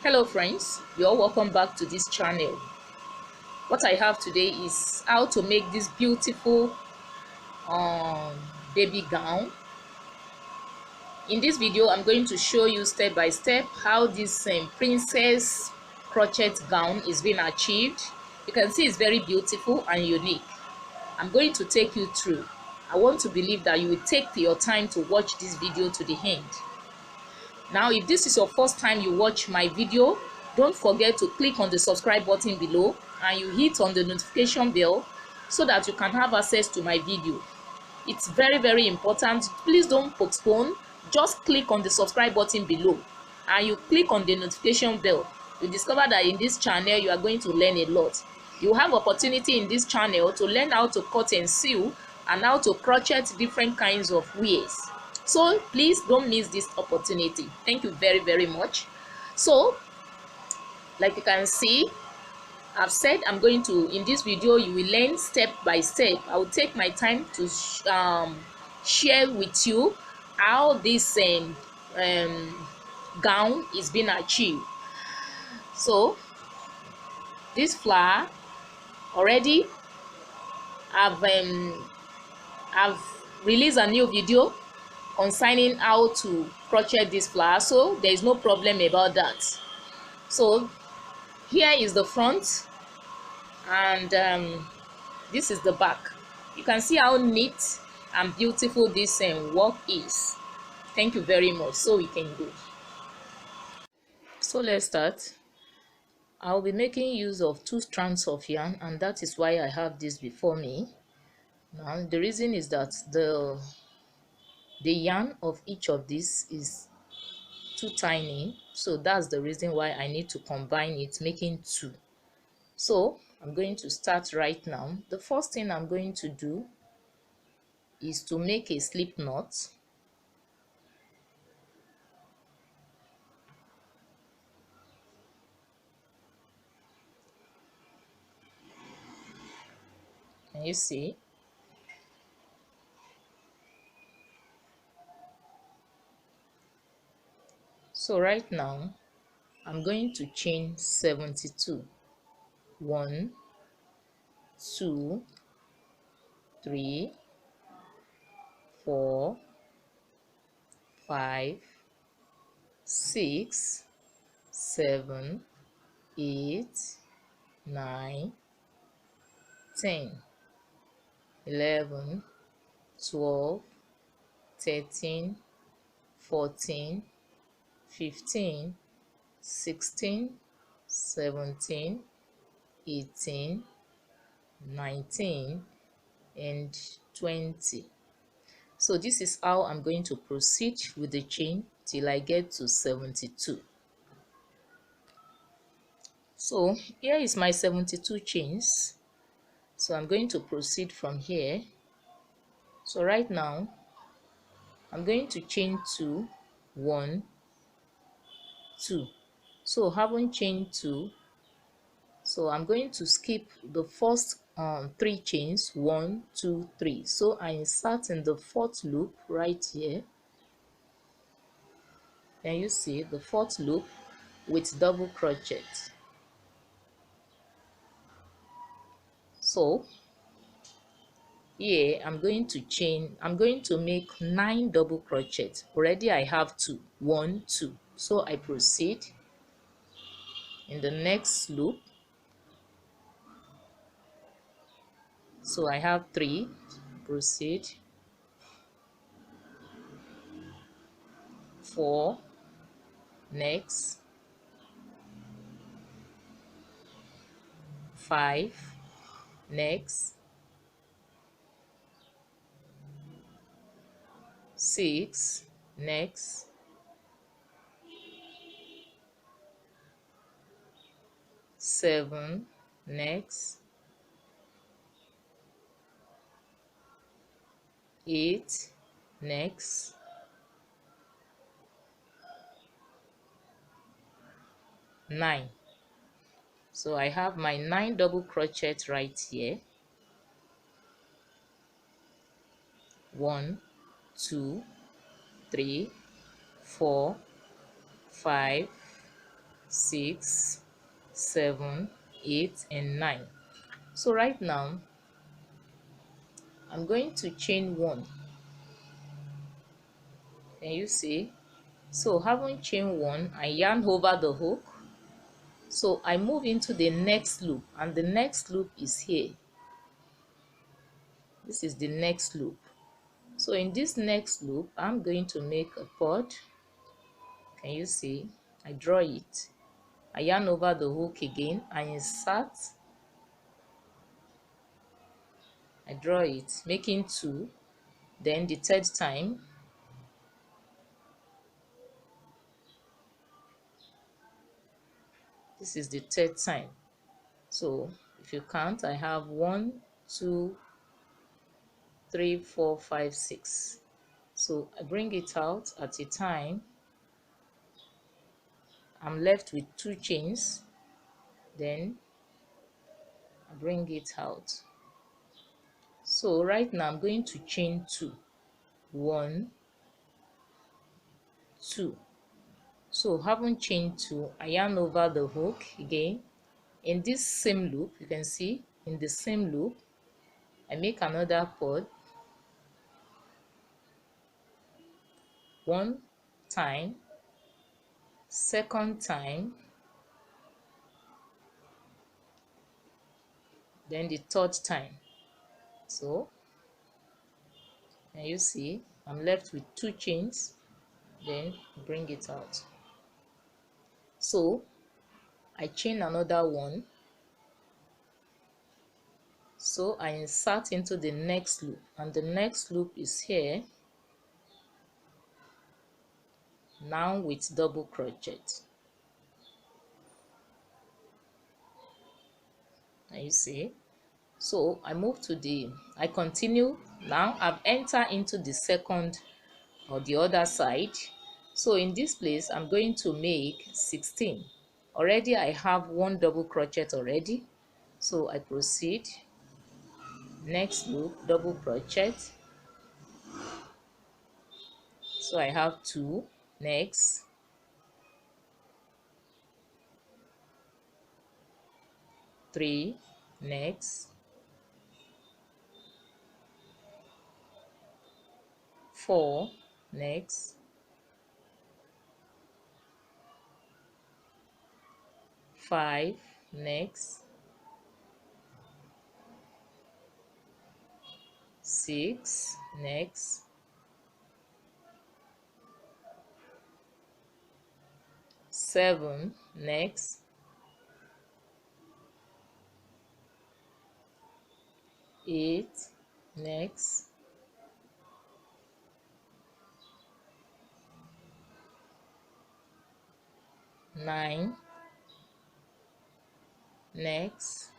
Hello friends, you're welcome back to this channel. What I have today is how to make this beautiful um, baby gown. In this video I'm going to show you step by step how this princess crochet gown is being achieved. You can see it's very beautiful and unique. I'm going to take you through. I want to believe that you will take your time to watch this video to the end. Now, if this is your first time you watch my video, don't forget to click on the subscribe button below and you hit on the notification bell so that you can have access to my video. It's very important. Please don't postpone. Just click on the subscribe button below and you click on the notification bell. You discover that in this channel you are going to learn a lot. You have opportunity in this channel to learn how to cut and sew and how to crochet different kinds of wares. So please don't miss this opportunity. Thank you very much. So like you can see, I've said I'm going to, in this video you will learn step by step. I will take my time to share with you how this gown is being achieved. So this flower already I've released a new video concerning how to crochet this flower, so there is no problem about that. So here is the front and this is the back. You can see how neat and beautiful this work is. Thank you very much. So we can go. So let's start. I'll be making use of 2 strands of yarn, and that is why I have this before me. Now the reason is that the yarn of each of these is too tiny, so that's the reason why I need to combine it, making 2. So I'm going to start right now. The first thing I'm going to do is to make a slip knot. Can you see? So right now I'm going to chain 72. 1, 2, 3, 4, 5, 6, 7, 8, 9, 10, 11, 12, 13, 14, 15, 16, 17, 18, 19, and 20. So this is how I'm going to proceed with the chain till I get to 72. So here is my 72 chains. So I'm going to proceed from here. So right now I'm going to chain 2, 1, 2. So haven't chained 2, so I'm going to skip the first 3 chains, 1, 2, 3. So I insert in the 4th loop right here. Can you see the 4th loop with double crochet? So here I'm going to make 9 double crochet. Already I have 2, 1, 2. So I proceed in the next loop. So I have 3, proceed, 4, next, 5, next, 6, next, 7, next, 8, next, 9. So I have my 9 double crochet right here. 1, 2, 3, 4, 5, 6, 7, 8, and 9. So right now I'm going to chain 1. Can you see? So having chain 1, I yarn over the hook. So I move into the next loop, and the next loop is here. This is the next loop. So in this next loop, I'm going to make a pod. Can you see? I draw it. I yarn over the hook again, I insert. I draw it, making 2. Then the third time, this is the third time. So if you count, I have 1, 2, 3, 4, 5, 6. So I bring it out at a time. I'm left with 2 chains. Then I bring it out. So right now I'm going to chain 2. 1, 2. So having chained 2, I yarn over the hook again. In this same loop, you can see in the same loop, I make another pod. 1 time, second time, then the third time. So can you see I'm left with 2 chains, then bring it out. So I chain another 1. So I insert into the next loop, and the next loop is here. Now with double crochet. Can you see? So I move to I continue. Now I've entered into the second or the other side. So in this place I'm going to make 16. Already I have 1 double crochet already. So I proceed. Next loop, double crochet. So I have 2. Next, 3. Next, 4. Next, 5. Next, 6. Next, 7. Next, 8. Next, 9. Next,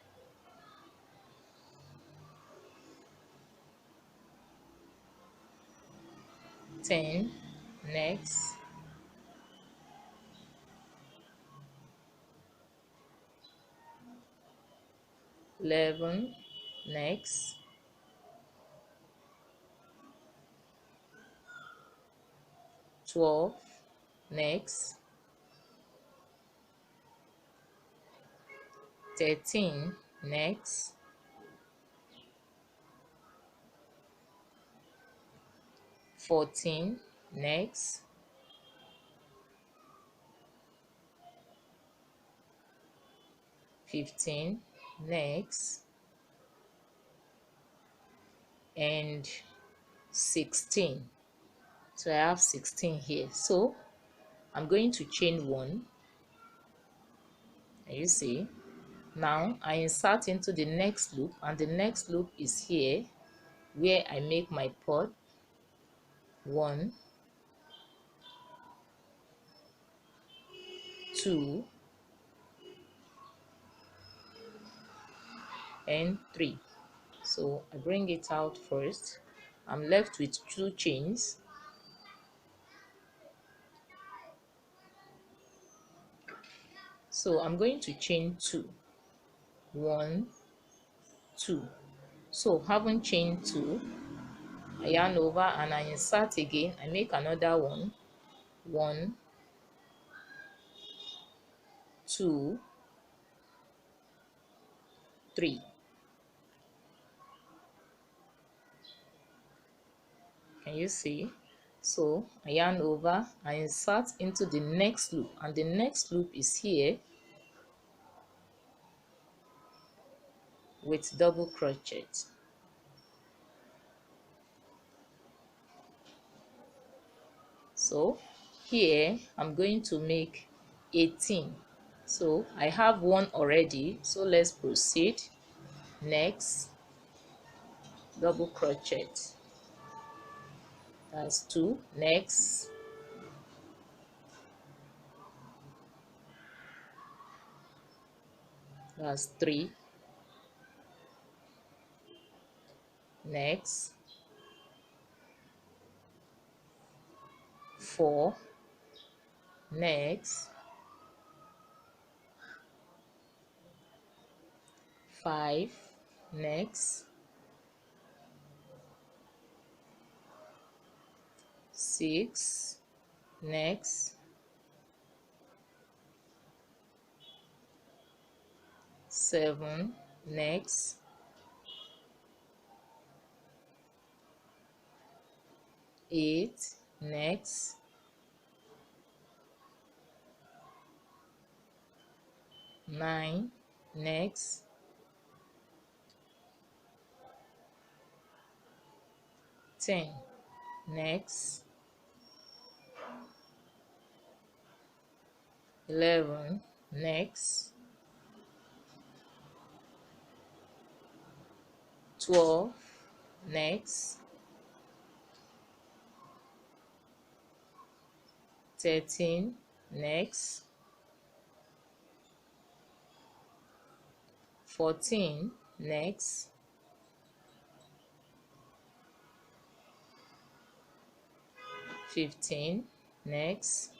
10. Next, 11. Next, 12. Next, 13. Next, 14. Next, 15. Next, and 16. So I have 16 here. So I'm going to chain 1. And you see, now I insert into the next loop, and the next loop is here where I make my pod. 1, 2, and 3. So I bring it out first. I'm left with 2 chains. So I'm going to chain 2. 1, 2. So having chained 2, I yarn over and I insert again. I make another one. 1, 2, 3. Can you see? So I yarn over, I insert into the next loop, and the next loop is here with double crochet. So here I'm going to make 18. So I have one already, so let's proceed. Next, double crochet, that's 2. Next, that's 3. Next, 4. Next, 5. Next, 6. Next, 7. Next, 8. Next, 9. Next, 10. Next, 11. Next, 12. Next, 13. Next, 14. Next, 15. Next,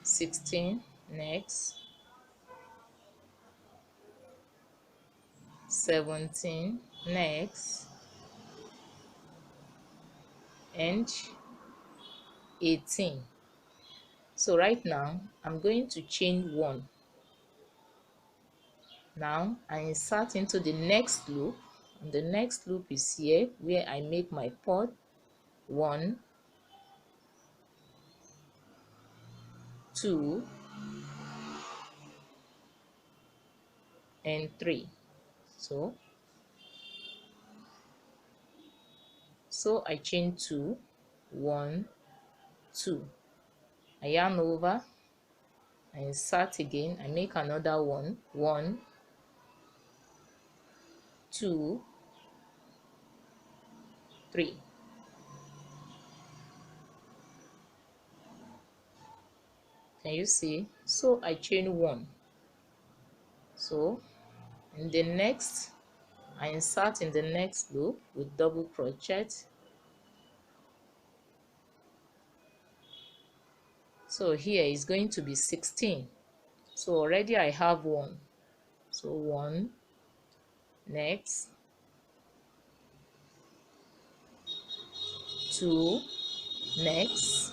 16. Next, 17. Next, and 18. So right now I'm going to chain 1. Now I insert into the next loop, and the next loop is here where I make my port. 1, 2, and 3. So I chain 2, 1, 2. I yarn over, I insert again, I make another one. 1, 2, 3. Can you see? So I chain 1. So in the next, I insert in the next loop with double crochet. So here is going to be 16. So already I have 1. So 1. Next, 2. Next,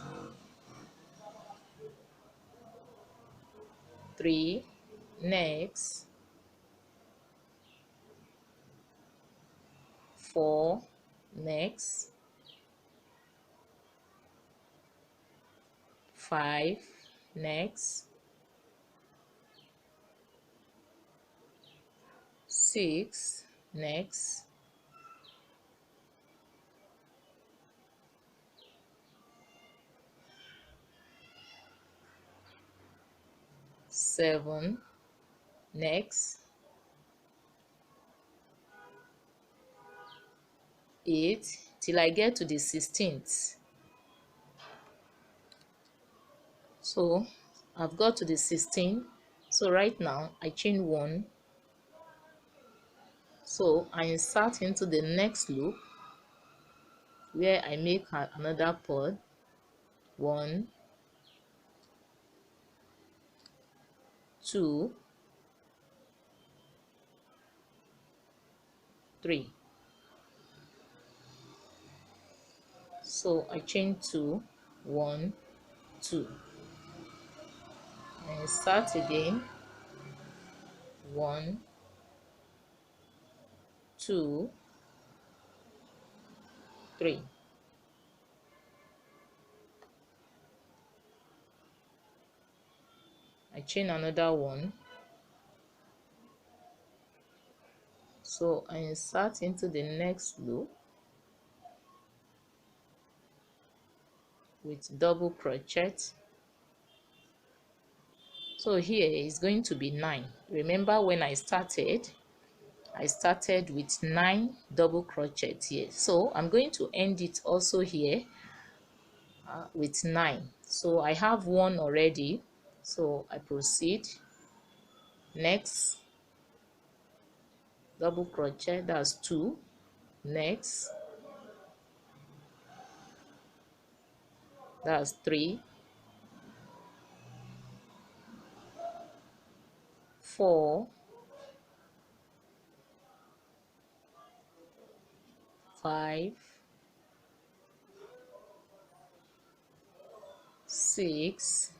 3. Next, 4. Next, 5. Next, 6. Next, 7. Next, 8, till I get to the 16th. So I've got to the 16. So right now I chain 1. So I insert into the next loop where I make another port. 1, 2, 3. So I chain 2, 1, 2, and start again, 1, 2, 3. I chain another one, so I insert into the next loop with double crochet. So here is going to be 9. Remember when I started with 9 double crochet here, so I'm going to end it also here with 9. So I have one already, so I proceed, next double crochet, that's 2, next, that's 3, 4, 5, 6,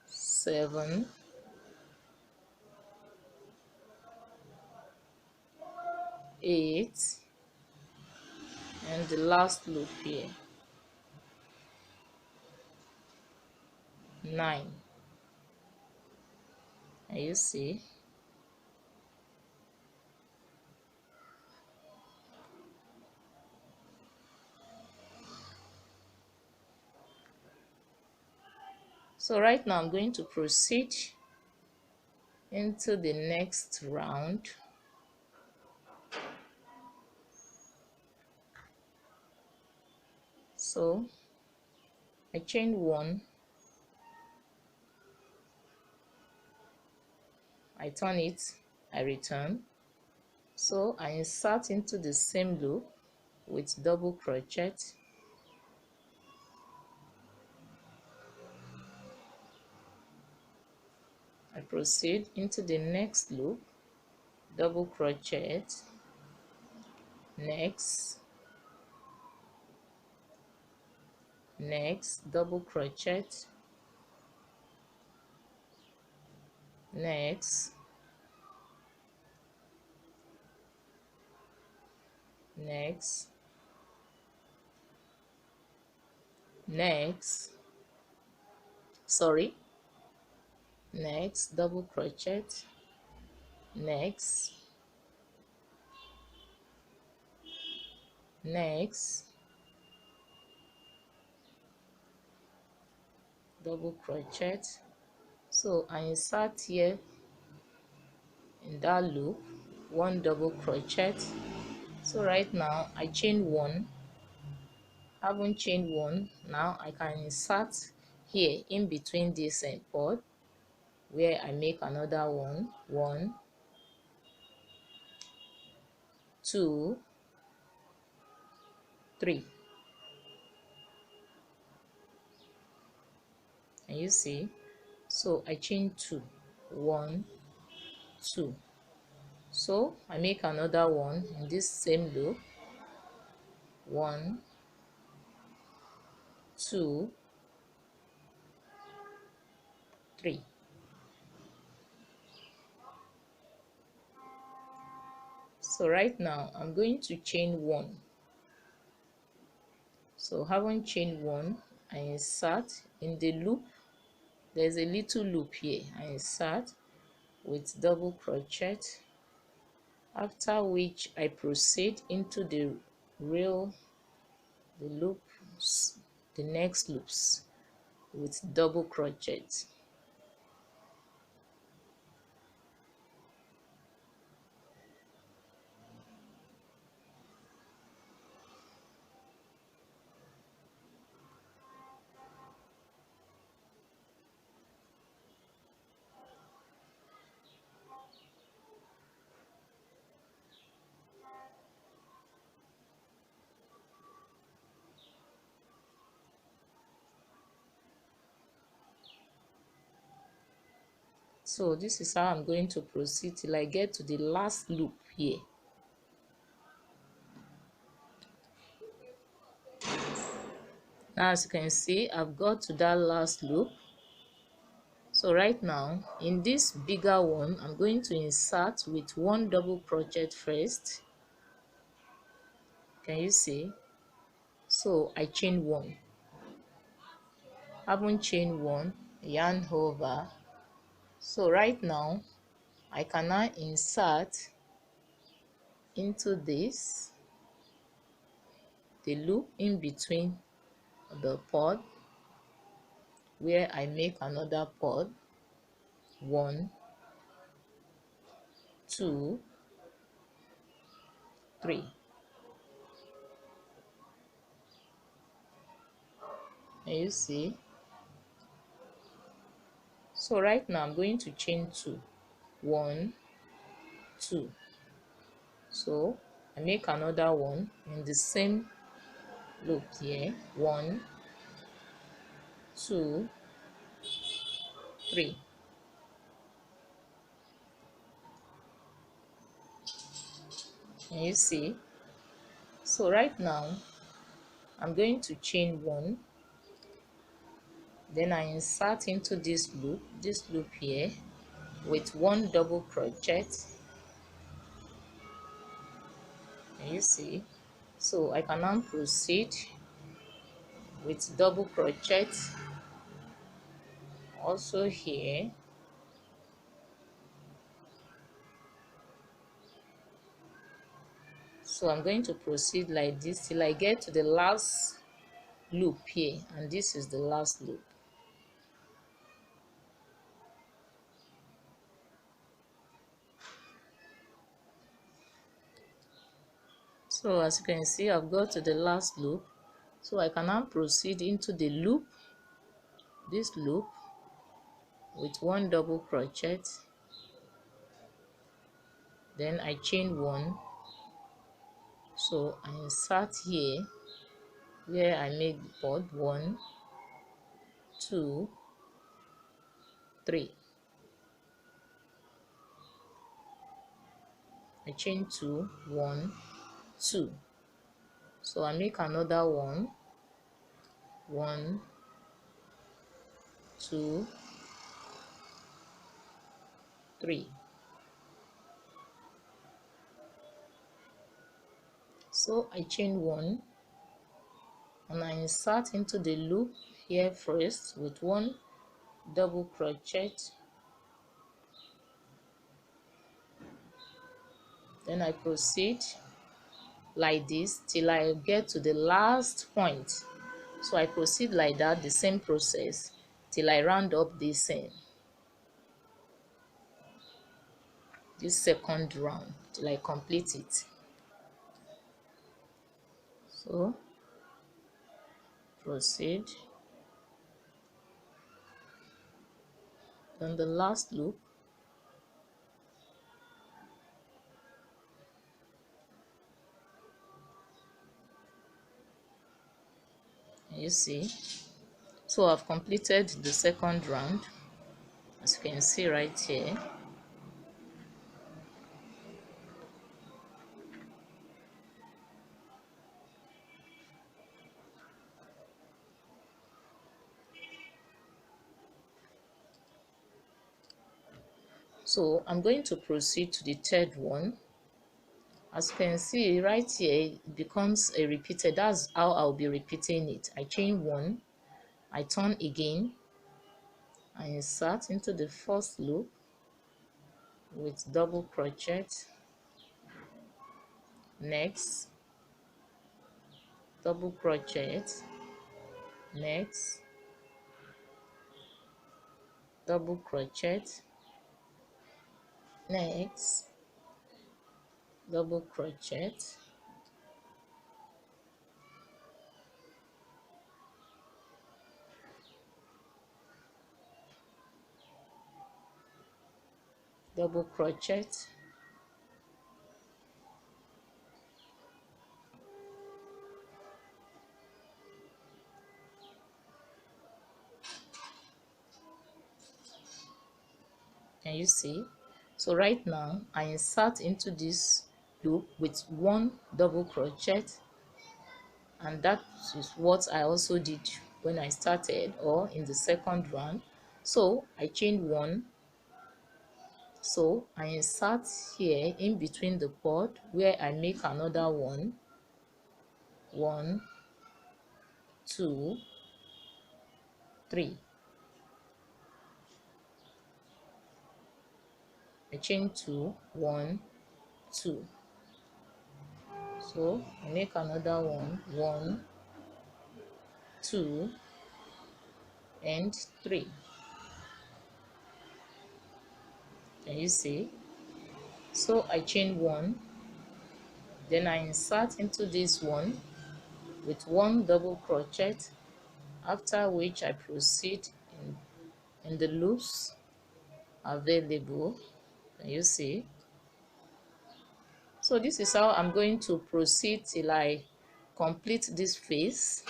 7, 8, and the last loop here, 9. And you see, so right now I'm going to proceed into the next round. So I chain 1, I turn it, I return, so I insert into the same loop with double crochet, I proceed into the next loop, double crochet, next, double crochet, next, next, sorry, next, double crochet, next, double crochet. So I insert here in that loop 1 double crochet. So right now I chain 1, haven't chained 1, now I can insert here in between this and cord where I make another one, 1, 2, 3, and you see, so I chain 2, 1, 2, so I make another one in this same loop, 1, 2, 3. So right now I'm going to chain 1, so haven't chained 1, I insert in the loop, there's a little loop here, I insert with double crochet, after which I proceed into the loops, the next loops with double crochet. So this is how I'm going to proceed till I get to the last loop here. Now as you can see, I've got to that last loop. So right now in this bigger one, I'm going to insert with one double crochet first. Can you see? So I chain one, haven't chain one, yarn over. So right now I can now insert into this the loop in between the pod where I make another pod. 1, 2, 3. And you see, so right now I'm going to chain 2, 1, 2. So I make another one in the same loop here. 1, 2, 3. And you see, so right now I'm going to chain 1, then I insert into this loop here with one double crochet. And you see, so I can now proceed with double crochet also here. So I'm going to proceed like this till I get to the last loop here, and this is the last loop. So as you can see, I've got to the last loop, so I can now proceed into the loop, this loop, with one double crochet, then I chain 1. So I insert here where I make the pod. 1, 2, 3. I chain 2, 1, 2. So I make another one. 1, 2, 3. So I chain 1 and I insert into the loop here first with one double crochet, then I proceed like this till I get to the last point. So I proceed like that, the same process, till I round up this second round, till I complete it. So proceed, then the last loop, you see. So I've completed the second round, as you can see right here. So I'm going to proceed to the third one. As you can see right here, it becomes a repeated. That's how I'll be repeating it. I chain 1, I turn again, I insert into the first loop with double crochet, next double crochet, next double crochet, next double crochet, double crochet, can you see? So right now I insert into this loop with one double crochet and that is what I also did when I started, or in the second round. So I chain one, so I insert here in between the pod where I make another one, 2, 3. I chain 2, 1, 2. So I make another one, 1, 2, and 3. Can you see? So I chain one, then I insert into this one with one double crochet, after which I proceed in the loops available. Can you see? So this is how I'm going to proceed till I complete this phase.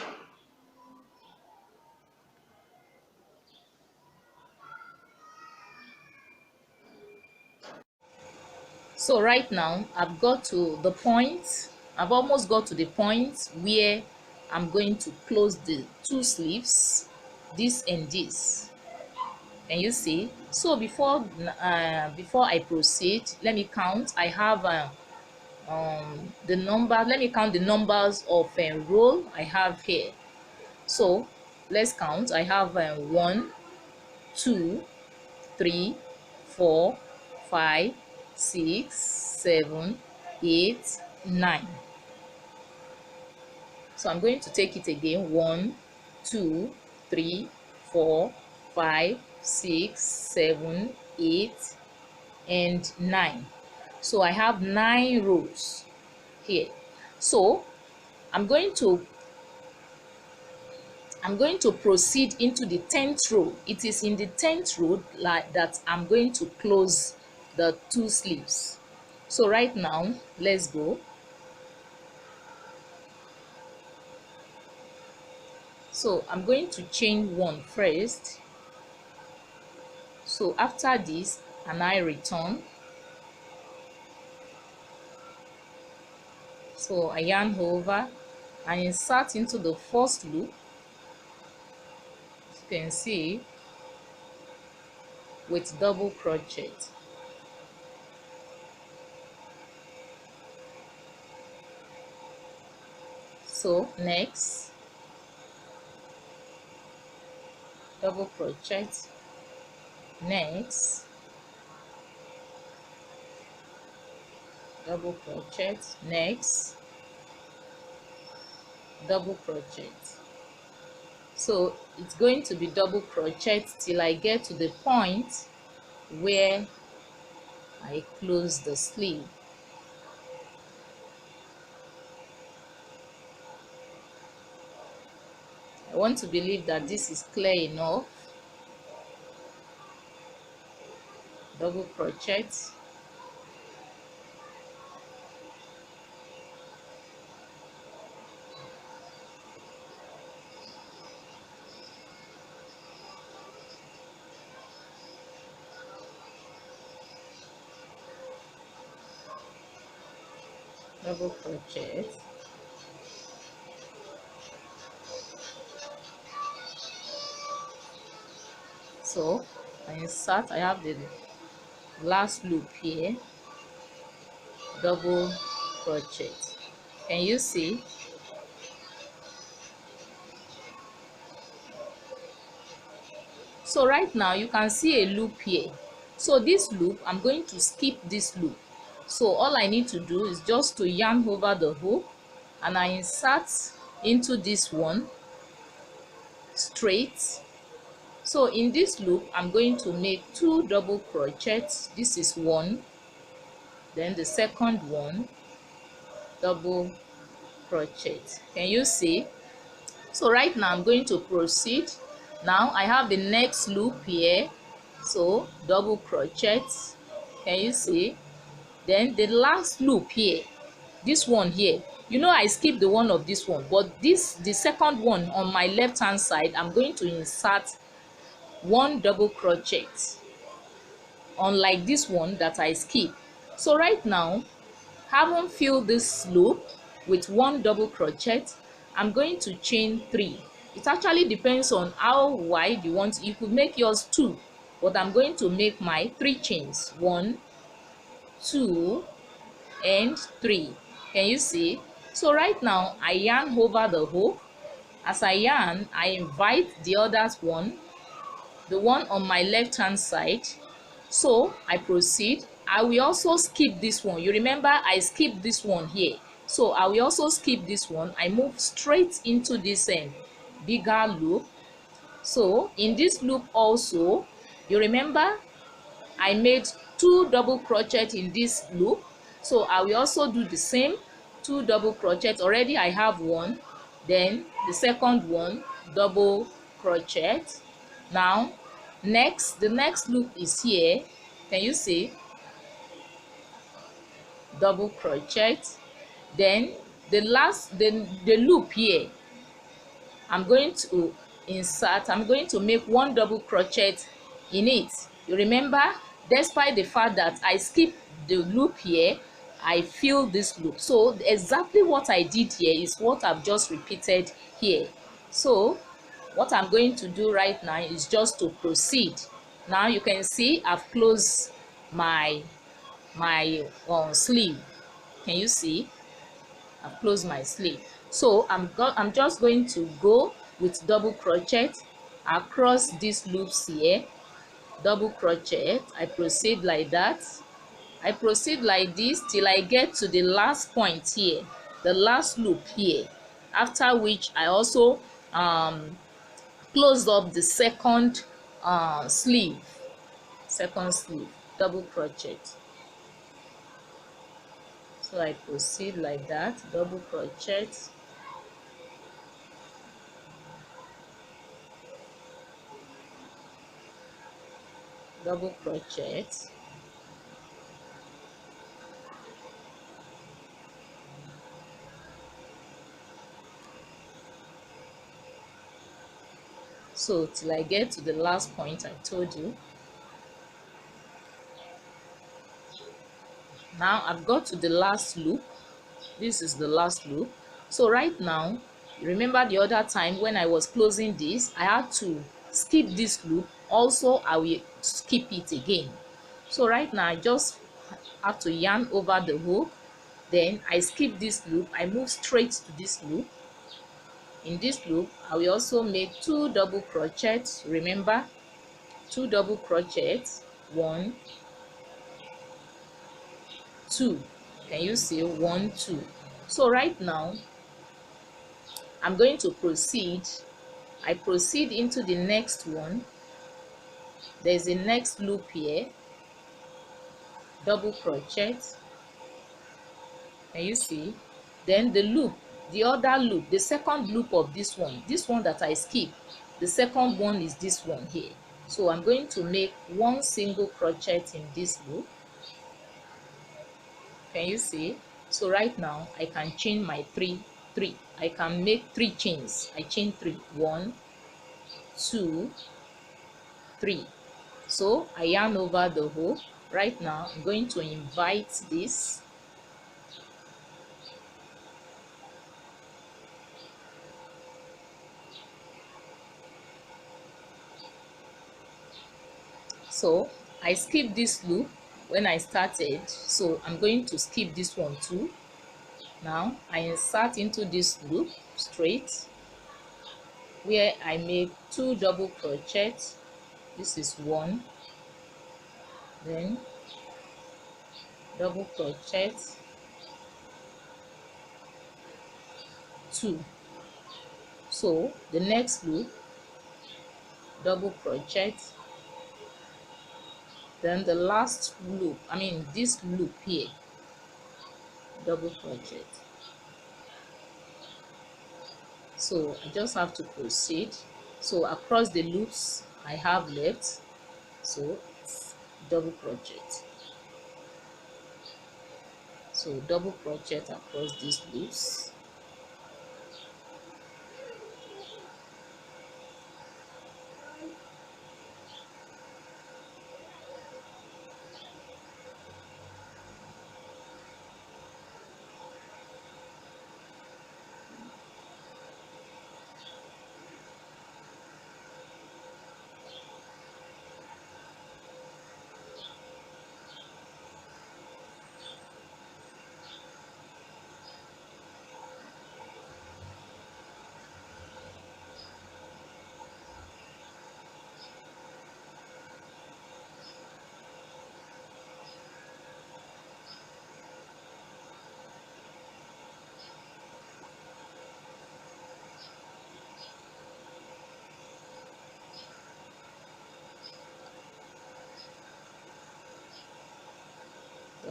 So right now I've got to the point, I've almost got to the point where I'm going to close the two sleeves, this and this. Can you see? So before I proceed, let me count. I have the number. Let me count the numbers of row I have here. So let's count. I have 1, 2, 3, 4, 5, 6, 7, 8, 9. So I'm going to take it again. 1, 2, 3, 4, 5, 6, 7, 8, and 9. So I have 9 rows here. So I'm going to proceed into the 10th row. It is in the 10th row like that I'm going to close the two sleeves. So right now, let's go. So I'm going to chain one first. So after this, and I return. So I yarn over and insert into the first loop. As you can see, with double crochet. So next, double crochet, next, double crochet, next, double crochet. So it's going to be double crochet till I get to the point where I close the sleeve. I want to believe that this is clear enough. Double crochet, double crochet, so I insert, I have the last loop here, double crochet. Can you see? So right now you can see a loop here. So this loop, I'm going to skip this loop. So all I need to do is just to yarn over the hook and I insert into this one straight. So in this loop, I'm going to make 2 double crochets. This is one, then the second one, double crochet. Can you see? So right now I'm going to proceed. Now I have the next loop here, so double crochet. Can you see? Then the last loop here, this one here, you know I skipped the one of this one, but this, the second one on my left hand side, I'm going to insert 1 double crochet, unlike this one that I skipped. So right now, having filled this loop with 1 double crochet, I'm going to chain 3. It actually depends on how wide you want. You could make yours 2, but I'm going to make my 3 chains. 1, 2, and 3. Can you see? So right now I yarn over the hook. As I yarn, I invite the other one, the one on my left hand side. So I proceed. I will also skip this one. You remember I skipped this one here, so I will also skip this one. I move straight into this bigger loop. So in this loop also, you remember I made 2 double crochet in this loop, so I will also do the same 2 double crochet. Already I have one, then the second one double crochet. Now the next loop is here. Can you see? Double crochet. Then the loop here, I'm going to insert, I'm going to make 1 double crochet in it. You remember, despite the fact that I skipped the loop here, I fill this loop. So exactly what I did here is what I've just repeated here. So what I'm going to do right now is just to proceed. Now you can see I've closed my sleeve. Can you see? I've closed my sleeve. So I'm just going to go with double crochet across these loops here. Double crochet. I proceed like that. I proceed like this till I get to the last point here, the last loop here, after which I also close up the second sleeve, double crochet. So I proceed like that, double crochet, double crochet, so till I get to the last point I told you. Now I've got to the last loop. This is the last loop. So right now, remember the other time when I was closing this, I had to skip this loop. Also I will skip it again. So right now I just have to yarn over the hook, then I skip this loop, I move straight to this loop. In this loop I will also make 2 double crochets. Remember, 2 double crochets, 1, 2. Can you see? 1, 2. So right now I'm going to proceed. I proceed into the next one. There's a next loop here, double crochet. Can you see? Then the loop, the other loop, the second loop of this one that I skip, the second one is this one here. So I'm going to make 1 single crochet in this loop. Can you see? So right now I can chain my 3. I can make 3 chains. I chain 3. 1, 2, 3. So I yarn over the hook. Right now I'm going to invite this. So I skipped this loop when I started, so I'm going to skip this one too. Now I insert into this loop straight, where I make 2 double crochet. This is 1, then double crochet, 2. So the next loop, double crochet, then the last loop, I mean this loop here, double crochet. So I just have to proceed. So across the loops I have left, so it's double crochet. So double crochet across these loops.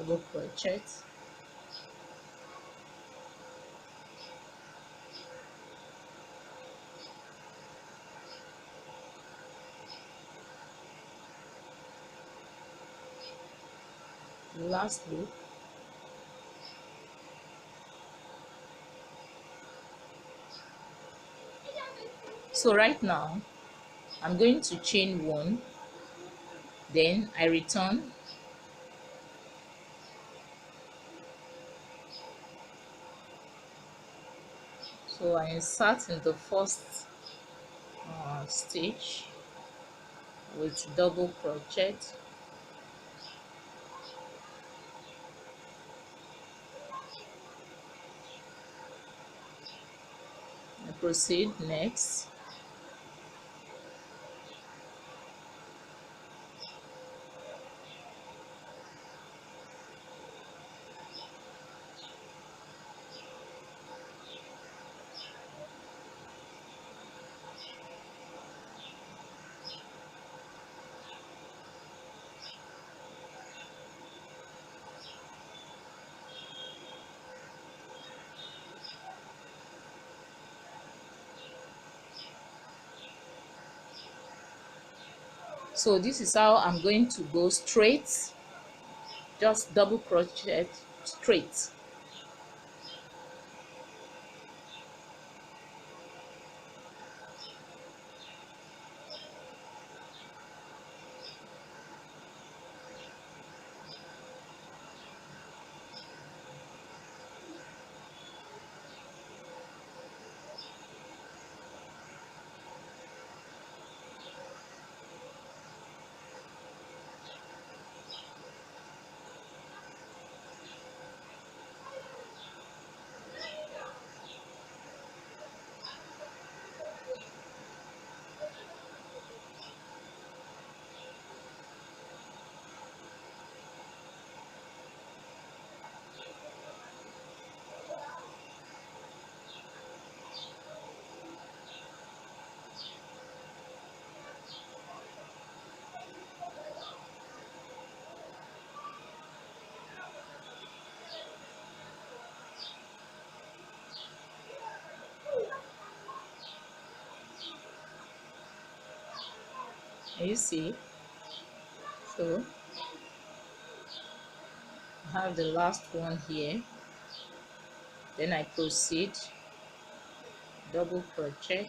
double crochet, last loop, so right now I'm going to chain one, then I return, so I insert in the first stitch with double crochet, I proceed next, so this is how I'm going to go straight, just double crochet straight. You see, so I have the last one here, then I proceed double crochet,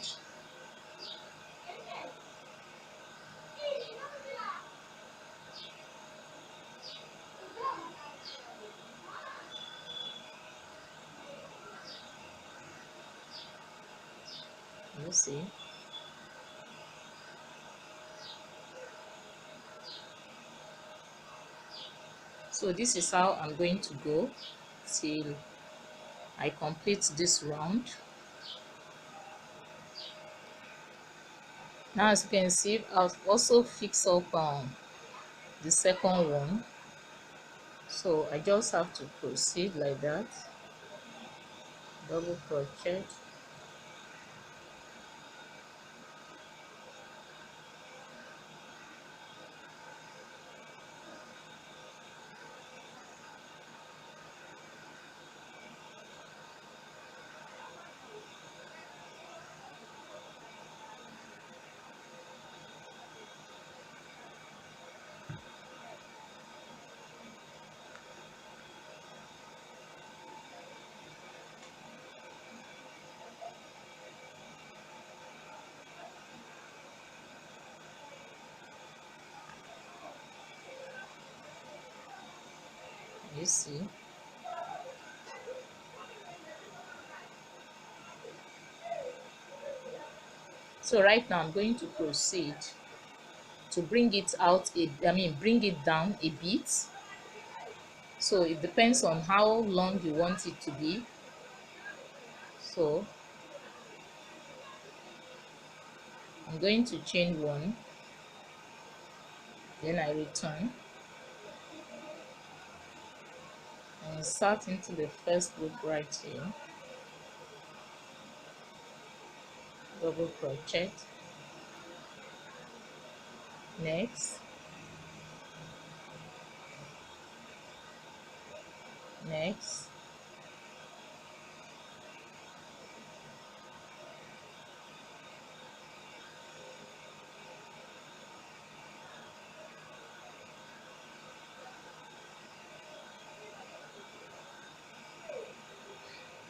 you see, so this is how I'm going to go till I complete this round. Now as you can see, I've also fixed up the second one, so I just have to proceed like that, double crochet, you see. So right now I'm going to proceed to bring it out bring it down a bit. So it depends on how long you want it to be. So I'm going to chain one, then I return and insert into the first loop right here, double crochet, next next.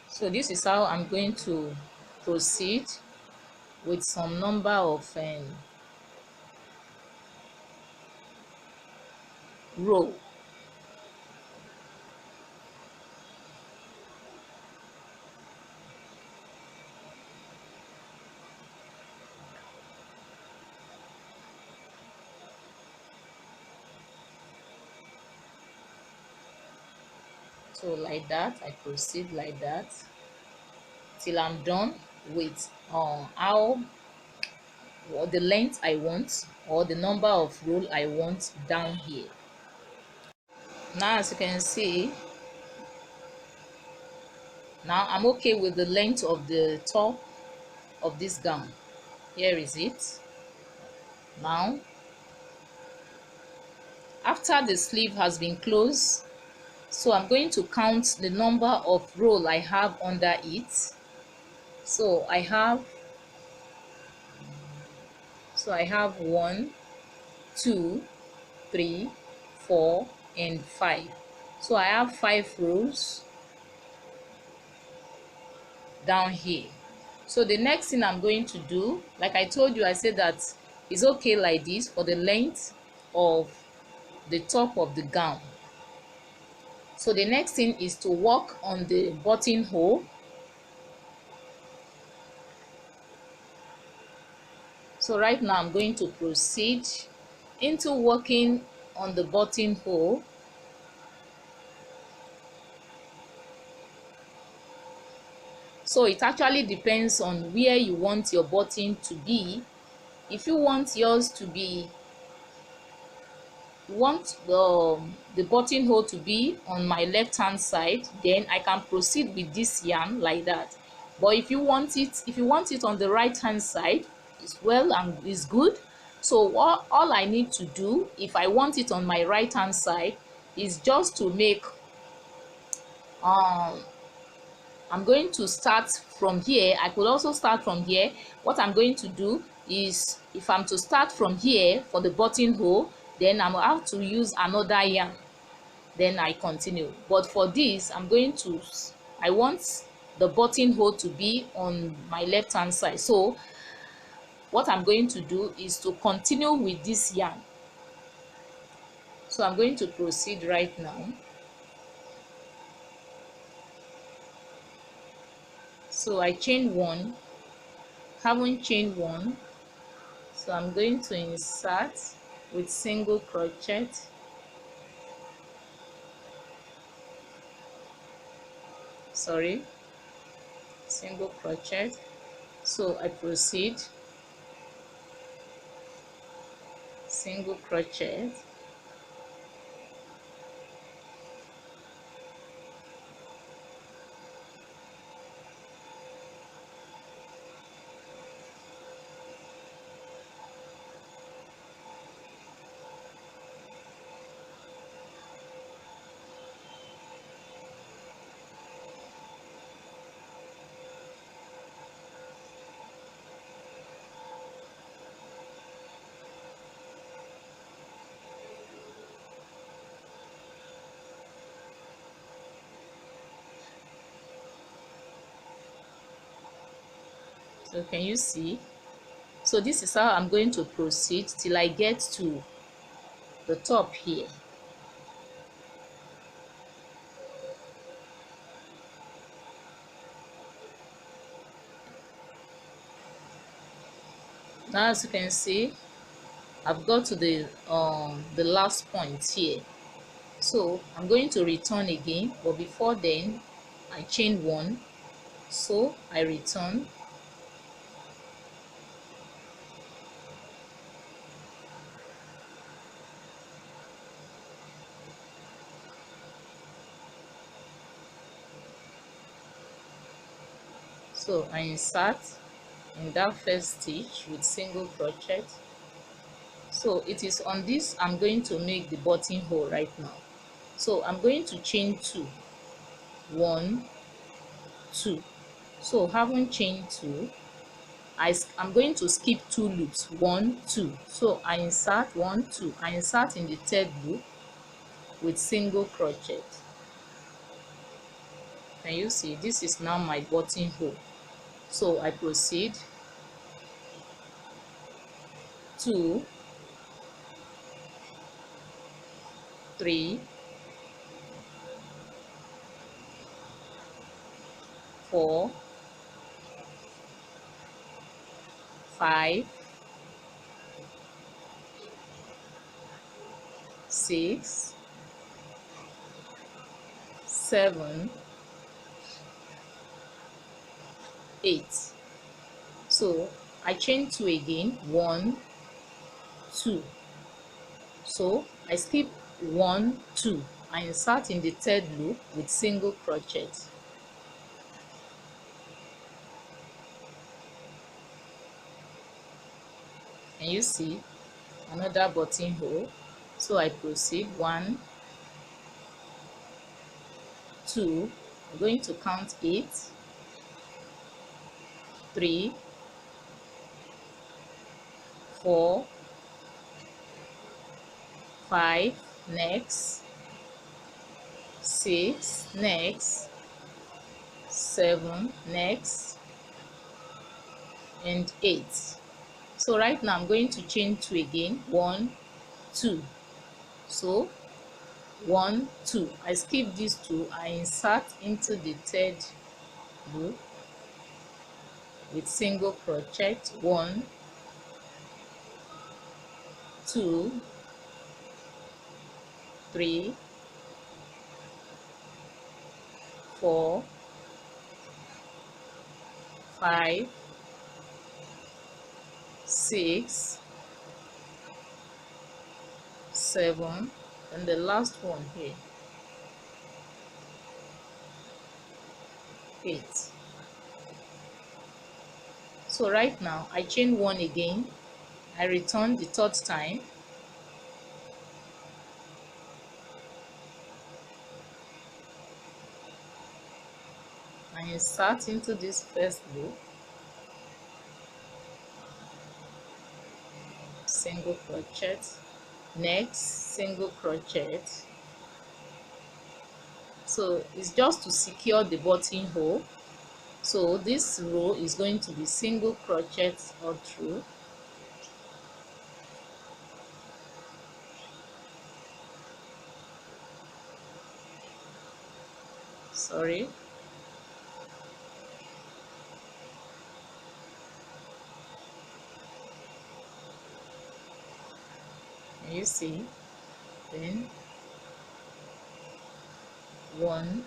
So this is how I'm going to proceed with some number of row. So like that, I proceed like that till I'm done with how or the length I want or the number of roll I want down here. Now as you can see, now I'm okay with the length of the top of this gown. Here is it. Now after the sleeve has been closed, so I'm going to count the number of roll I have under it. So I have 1, 2, 3, 4 and 5. So I have 5 rows down here. So the next thing I'm going to do, like I told you, I said that it's okay like this for the length of the top of the gown. So the next thing is to work on the buttonhole. So right now I'm going to proceed into working on the buttonhole. So it actually depends on where you want your button to be. If you want yours to be, you want the buttonhole to be on my left hand side, then I can proceed with this yarn like that. But if you want it on the right hand side, it's well and is good. So all I need to do, if I want it on my right hand side, is just to make I'm going to start from here. I could also start from here. What I'm going to do is, if I'm to start from here for the buttonhole, then I'm going to have to use another yarn, then I continue. But for this, I want the buttonhole to be on my left hand side. So what I'm going to do is to continue with this yarn. So I'm going to proceed right now. So I chain 1, haven't chained 1, so I'm going to insert with single crochet, single crochet. So I proceed, single crochet, so can you see? So this is how I'm going to proceed till I get to the top here. Now as you can see, I've got to the last point here. So I'm going to return again, but before then I chain 1, so I return, so I insert in that first stitch with single crochet. So it is on this I'm going to make the buttonhole right now. So I'm going to chain 2. 1, 2. So having chain 2, I'm going to skip 2 loops, 1, 2. So I insert 1, 2. I insert in the third loop with single crochet. Can you see? This is now my buttonhole. So I proceed 2, 3, 4, 5, 6, 7, 8. So I chain 2 again, 1, 2. So I skip 1, 2. I insert in the third loop with single crochet. Can you see? Another buttonhole. So I proceed 1, 2. I'm going to count 8, 3, 4, 5, next, 6, next, 7, next, and 8. So right now I'm going to chain 2 again, 1, 2. So 1, 2. I skip these 2. I insert into the third loop with single crochet, 1, 2, 3, 4, 5, 6, 7, and the last one here, 8. So right now I chain 1 again. I return the third time. I insert into this first loop, single crochet, next single crochet. So it's just to secure the buttonhole. So this row is going to be single crochet all through. Sorry. Can you see? Then 1,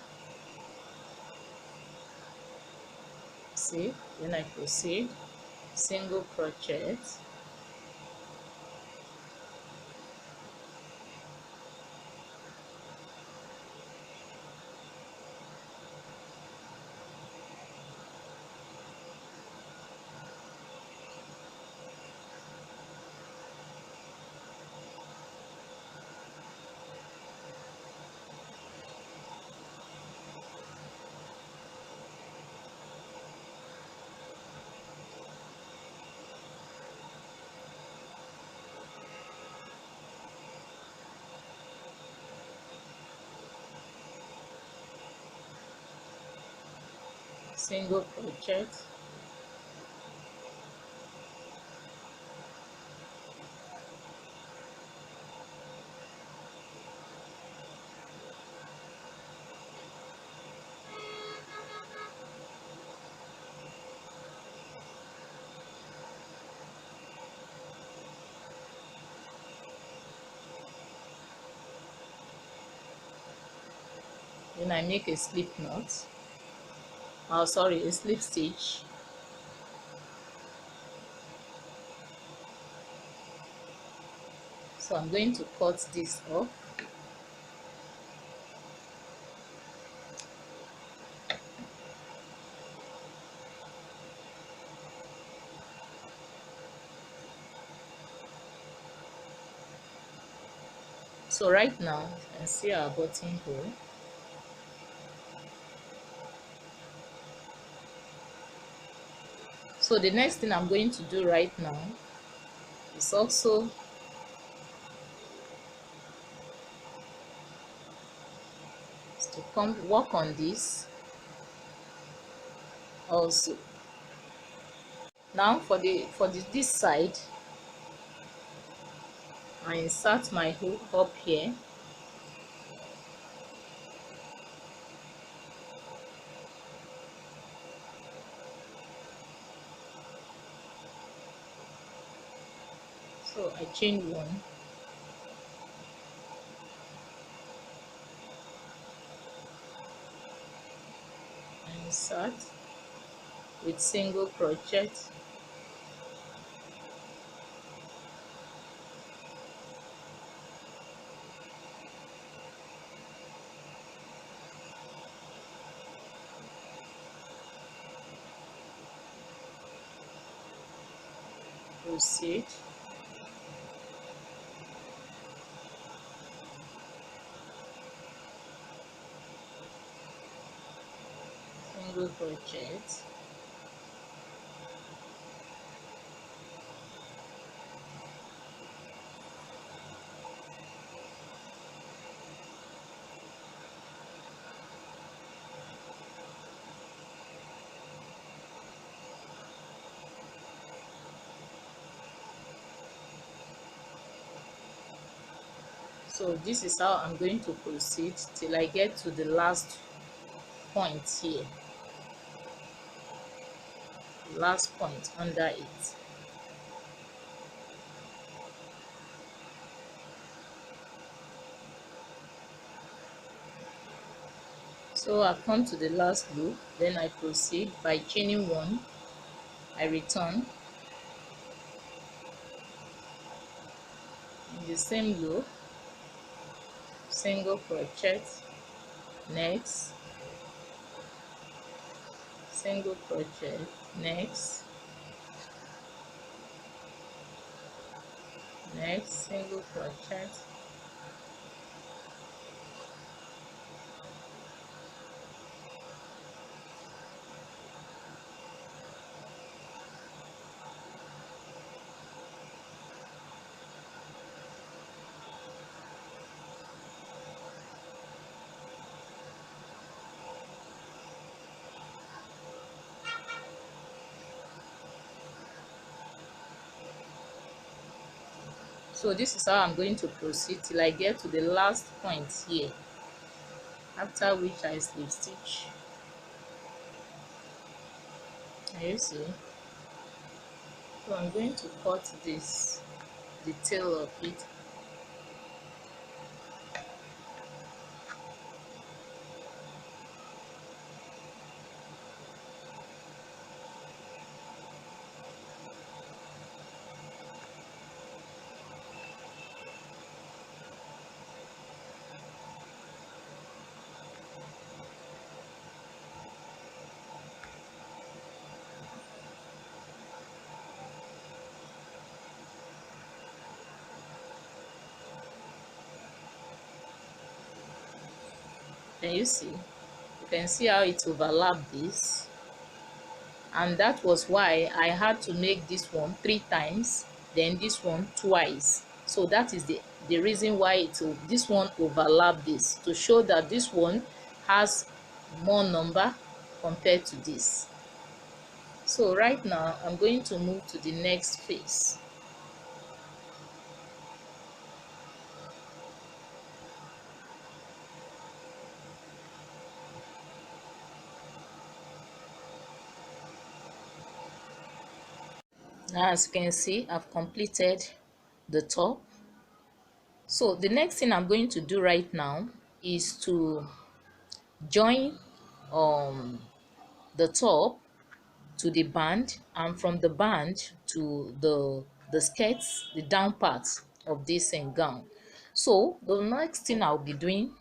see, when I proceed, single crochet, single crochet, then I make a slip knot, oh sorry, a slip stitch. So I'm going to cut this off. So right now you can see our buttonhole. So the next thing I'm going to do right now is also to come work on this also. Now for this side, I insert my hook up here, so I chain one, I insert with single crochet, proceed, single crochet, so this is how I'm going to proceed till I get to the last point here, last point under it. So I've come to the last loop, then I proceed by chaining one, I return in the same loop, single crochet, next, single crochet, next, next, single crochet, so this is how I'm going to proceed till I get to the last point here, after which I slip stitch. Can you see? So I'm going to cut this, the tail of it. Can you see? You can see how it overlapped this, and that was why I had to make this one 3 times, then this one twice. So that is the reason why this one overlapped this, to show that this one has more number compared to this. So right now I'm going to move to the next phase. Now as you can see, I've completed the top. So the next thing I'm going to do right now is to join the top to the band, and from the band to the skirts, the down part of this gown. So the next thing I'll be doing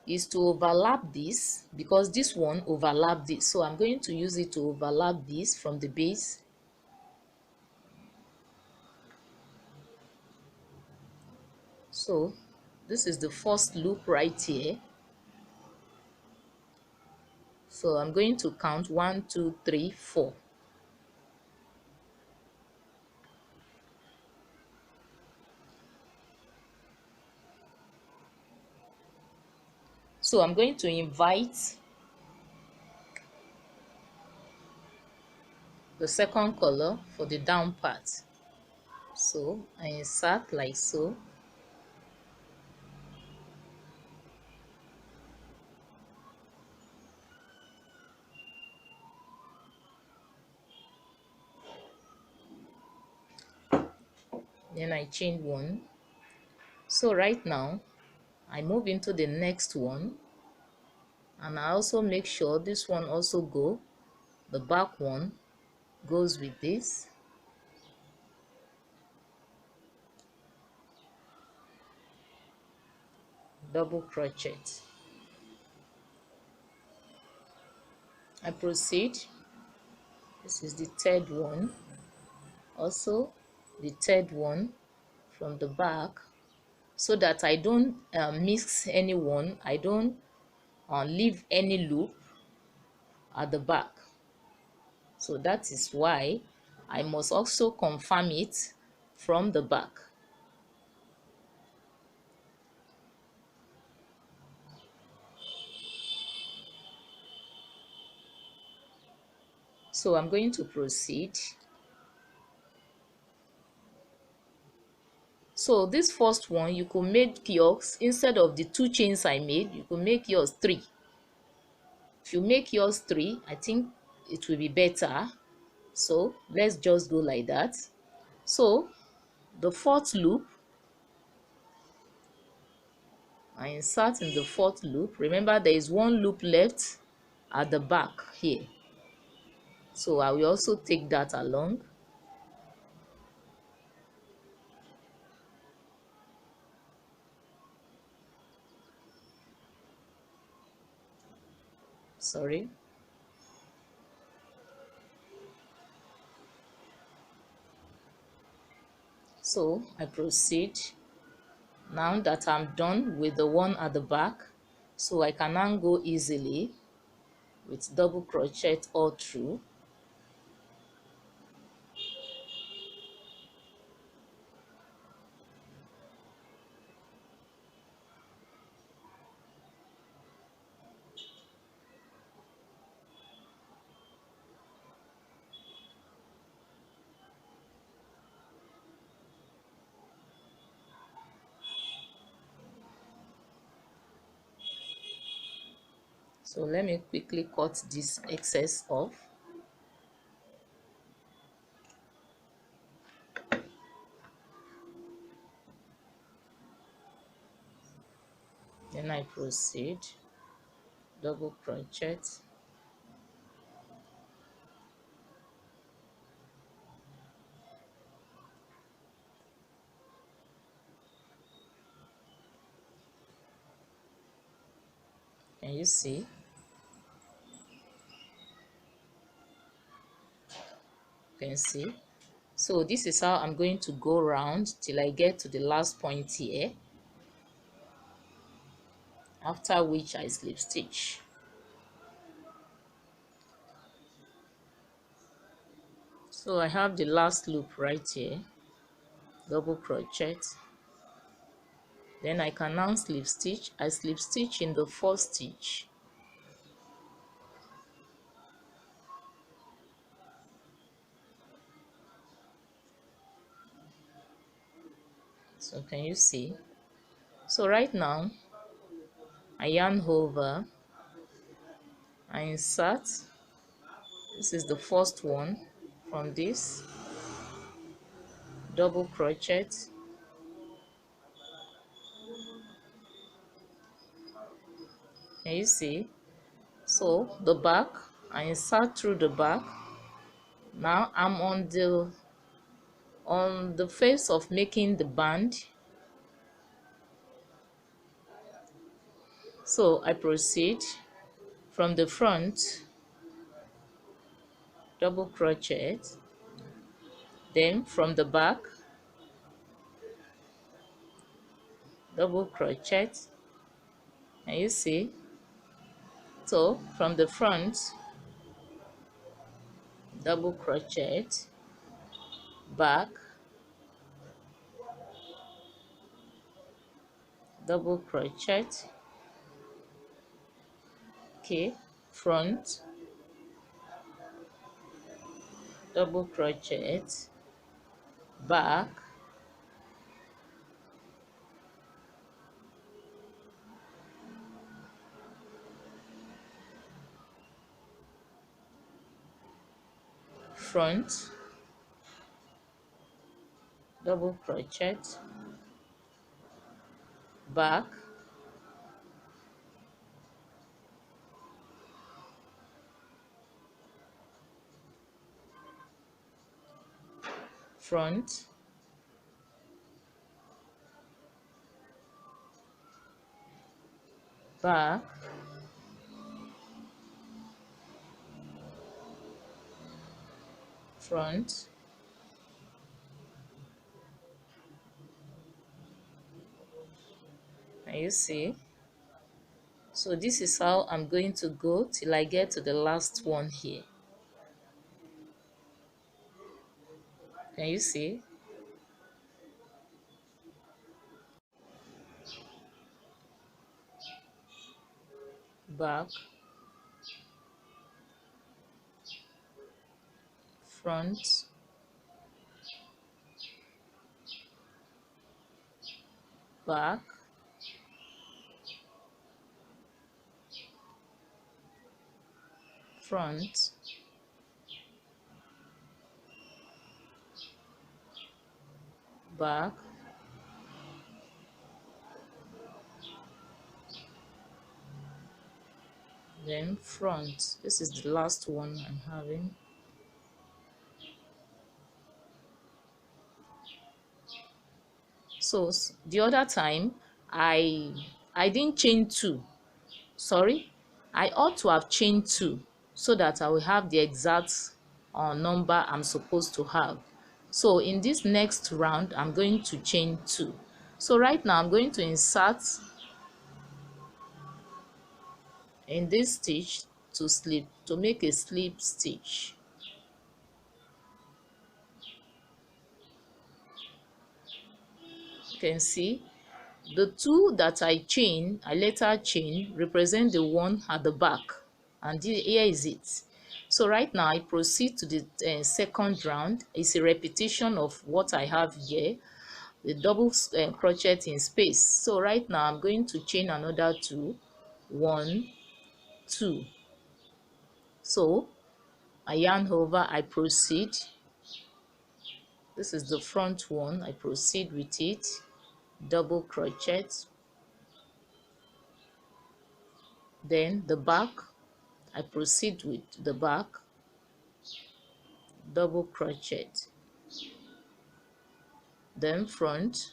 is to overlap this, because this one overlapped this, so I'm going to use it to overlap this from the base. So this is the first loop right here, So I'm going to count 1 2 3 4. So I'm going to invite the second color for the down part. So I insert like so. Then I chain 1. So right now I move into the next one, and I also make sure this one also go, the back one goes with this. Double crochet. I proceed. This is the third one, also the third one from the back, so that I don't mix any one, I don't leave any loop at the back. So that is why I must also confirm it from the back. So I'm going to proceed. So this first one, you could make yours, instead of the 2 chains I made, you could make yours 3. If you make yours 3, I think it will be better. So let's just go like that. So the fourth loop, I insert in the fourth loop. Remember, there is 1 loop left at the back here, so I will also take that along. Sorry. So I proceed. Now that I'm done with the one at the back, so I can now go easily with double crochet all through. So let me quickly cut this excess off. Then I proceed, double crochet. Can you see? Can you see? So this is how I'm going to go around till I get to the last point here, after which I slip stitch. So I have the last loop right here, double crochet. Then I can now slip stitch. I slip stitch in the first stitch. So can you see? So right now I yarn over, I insert. This is the first one from this, double crochet. Can you see? So the back, I insert through the back. Now I'm on the face of making the band. So I proceed from the front, double crochet, then from the back, double crochet, and you see, So from the front, double crochet, back, double crochet, okay, front, double crochet, back, front, double crochet, back, front, back, front, and you see. So this is how I'm going to go till I get to the last one here. Can you see? Back, front, back, front, back, then front. This is the last one I'm having. So the other time I didn't chain two. Sorry, I ought to have chained two so that I will have the exact number I'm supposed to have. So in this next round, I'm going to chain two. So right now I'm going to insert in this stitch to make a slip stitch. You can see the two that I later chain represent the one at the back, and here is it. So right now I proceed to the second round. It's a repetition of what I have here, the double crochet in space. So right now I'm going to chain another two, one, two. So I yarn over, I proceed. This is the front one. I proceed with it, double crochet, then the back, I proceed with the back, double crochet, then front,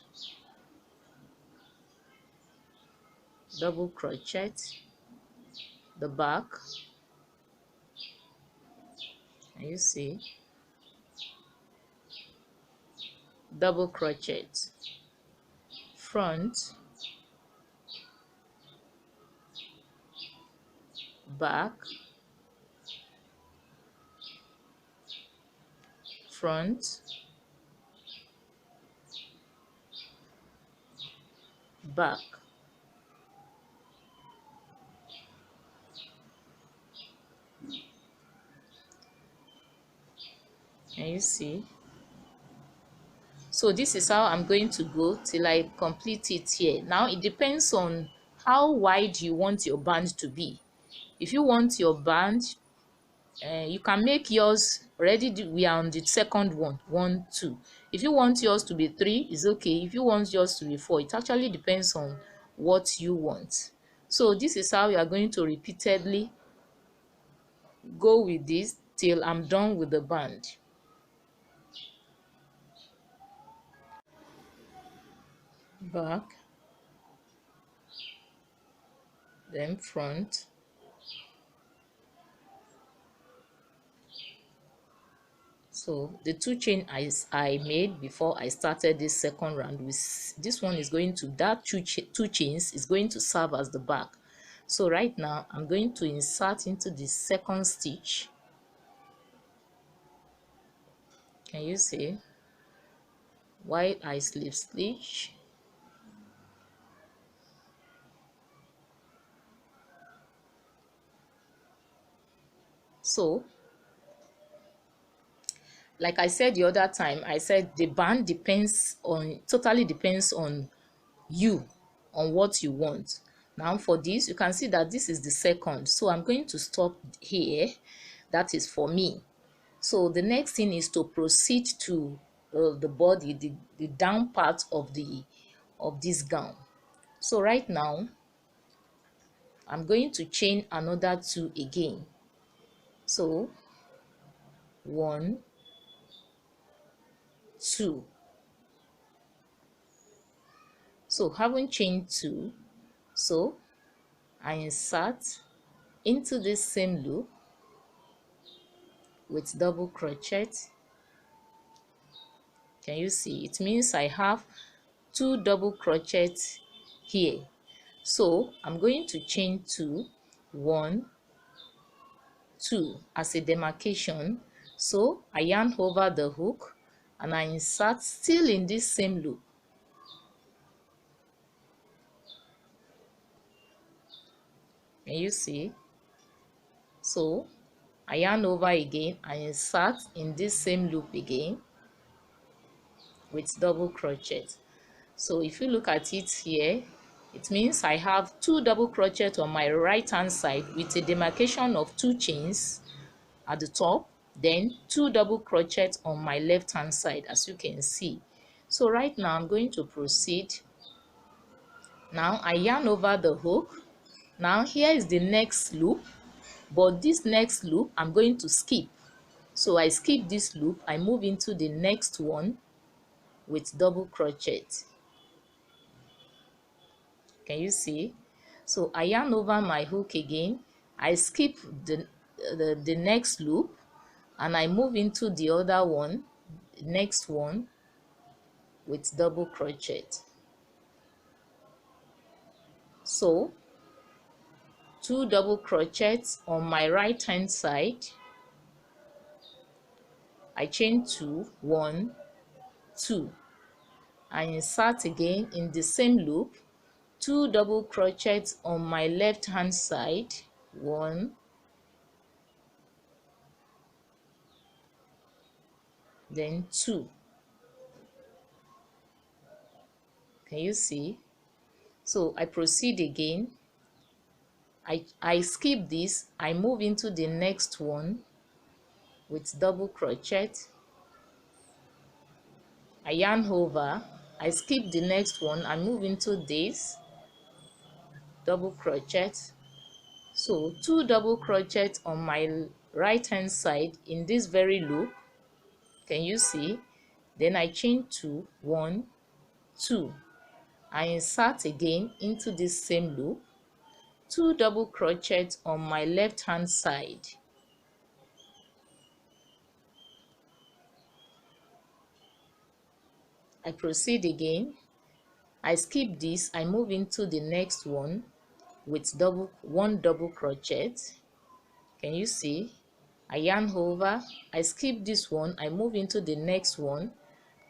double crochet, the back, and you see, double crochet, front, back, front, back. Can you see? So this is how I'm going to go till I complete it here. Now it depends on how wide you want your band to be. If you want your band, you can make yours already. We are on the second one, 1 2. If you want yours to be 3, it's okay. If you want yours to be 4, it actually depends on what you want. So this is how you are going to repeatedly go with this till I'm done with the band. Back, then front, so the two chain I made before I started this second round with this one is going to, that two chains is going to serve as the back. So right now I'm going to insert into the second stitch. Can you see? While I slip stitch, so like I said the other time, I said the band totally depends on you, on what you want. Now for this, you can see that this is the second, so I'm going to stop here. That is for me. So the next thing is to proceed to the body, the down part of this gown. So right now I'm going to chain another two again. So 1, 2. So having chained 2, so I insert into this same loop with double crochet. Can you see? It means I have 2 double crochets here. So I'm going to chain 2, 1, 2 as a demarcation. So I yarn over the hook and I insert still in this same loop. Can you see? So I yarn over again, I insert in this same loop again with double crochet. So if you look at it here, it means I have 2 double crochet on my right hand side with a demarcation of 2 chains at the top, then 2 double crochet on my left hand side, as you can see. So right now I'm going to proceed. Now I yarn over the hook. Now here is the next loop, but this next loop I'm going to skip. So I skip this loop, I move into the next one with double crochet. Can you see? So I yarn over my hook again, I skip the next loop and I move into the other one, next one with double crochet. So 2 double crochets on my right hand side, I chain 2, 1, 2. I insert again in the same loop, 2 double crochets on my left hand side, 1, then 2. Can you see? So I proceed again. I skip this, I move into the next one with double crochet. I yarn over, I skip the next one, I move into this double crochet. So 2 double crochet on my right hand side in this very loop. Can you see? Then I chain 2, 1, 2. I insert again into this same loop, 2 double crochet on my left hand side. I proceed again, I skip this, I move into the next one with 1 double crochet. Can you see? I yarn over, I skip this one, I move into the next one,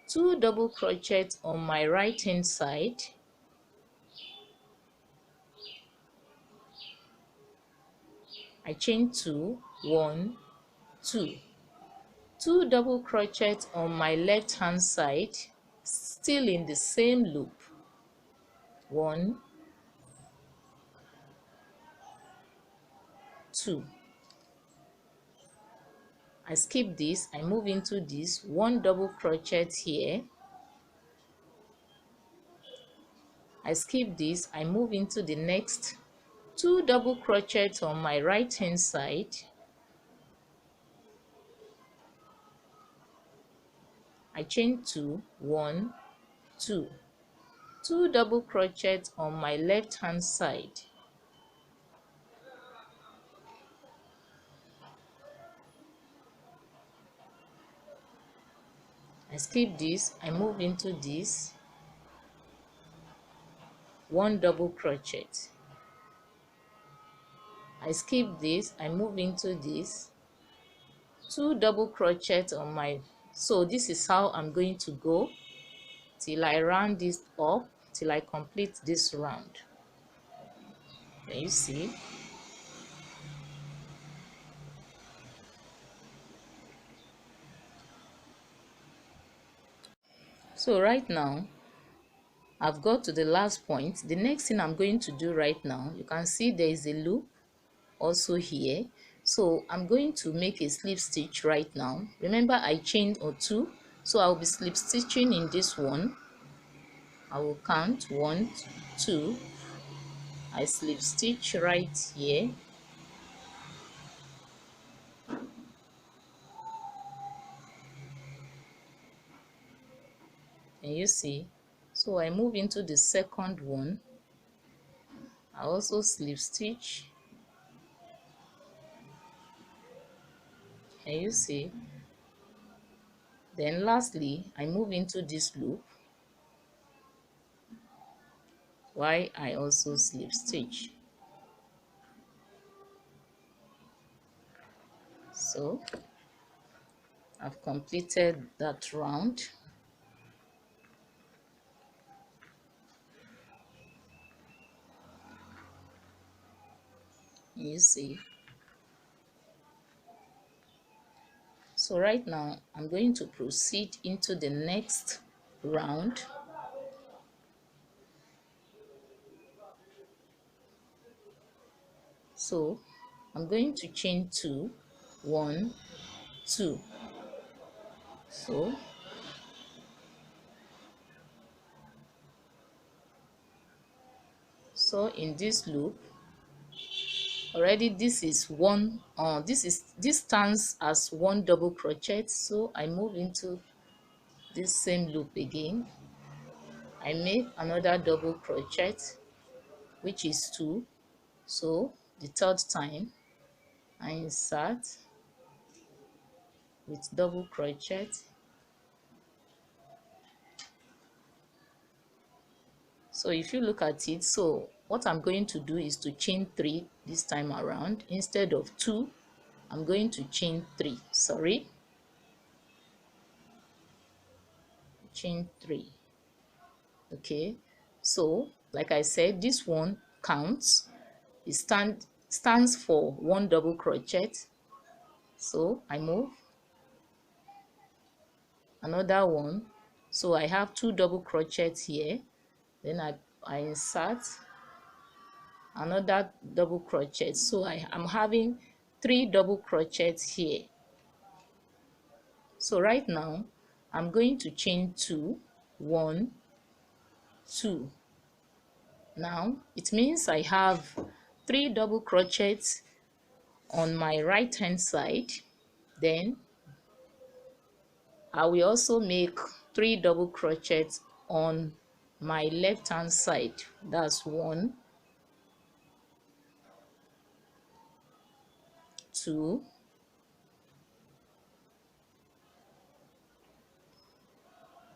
2 double crochet on my right hand side. I chain 2, 1, 2. 2 double crochet on my left hand side, still in the same loop, 1, 2. I skip this, I move into this, 1 double crochet here. I skip this, I move into the next, 2 double crochet on my right hand side. I chain 2, 1, 2. 2 double crochet on my left hand side. I skip this, I move into this, 1 double crochet. I skip this, I move into this, 2 double crochet on my, so this is how I'm going to go till I round this up, till I complete this round. Can you see? So right now I've got to the last point. The next thing I'm going to do right now, you can see there is a loop also here. So I'm going to make a slip stitch right now. Remember I chained or 2, so I'll be slip stitching in this one. I will count 1, 2. I slip stitch right here. Can you see? So I move into the second one. I also slip stitch. Can you see? Then lastly, I move into this loop while I also slip stitch. So I've completed that round. You see. So right now I'm going to proceed into the next round. So I'm going to chain 2, 1, 2. So in this loop already, this is one, this stands as 1 double crochet. So I move into this same loop again. I make another double crochet, which is 2. So the third time I insert with double crochet. So if you look at it, so what I'm going to do is to chain 3 this time around. Instead of 2, I'm going to chain 3. Chain 3. Okay, so like I said, this one counts. It stands for 1 double crochet. So I move another one. So I have 2 double crochets here. Then I insert another double crochet. So I'm having 3 double crochets here. So right now I'm going to chain 2, 1, 2. Now it means I have 3 double crochets on my right hand side. Then I will also make 3 double crochets on my left hand side. That's 1, 2,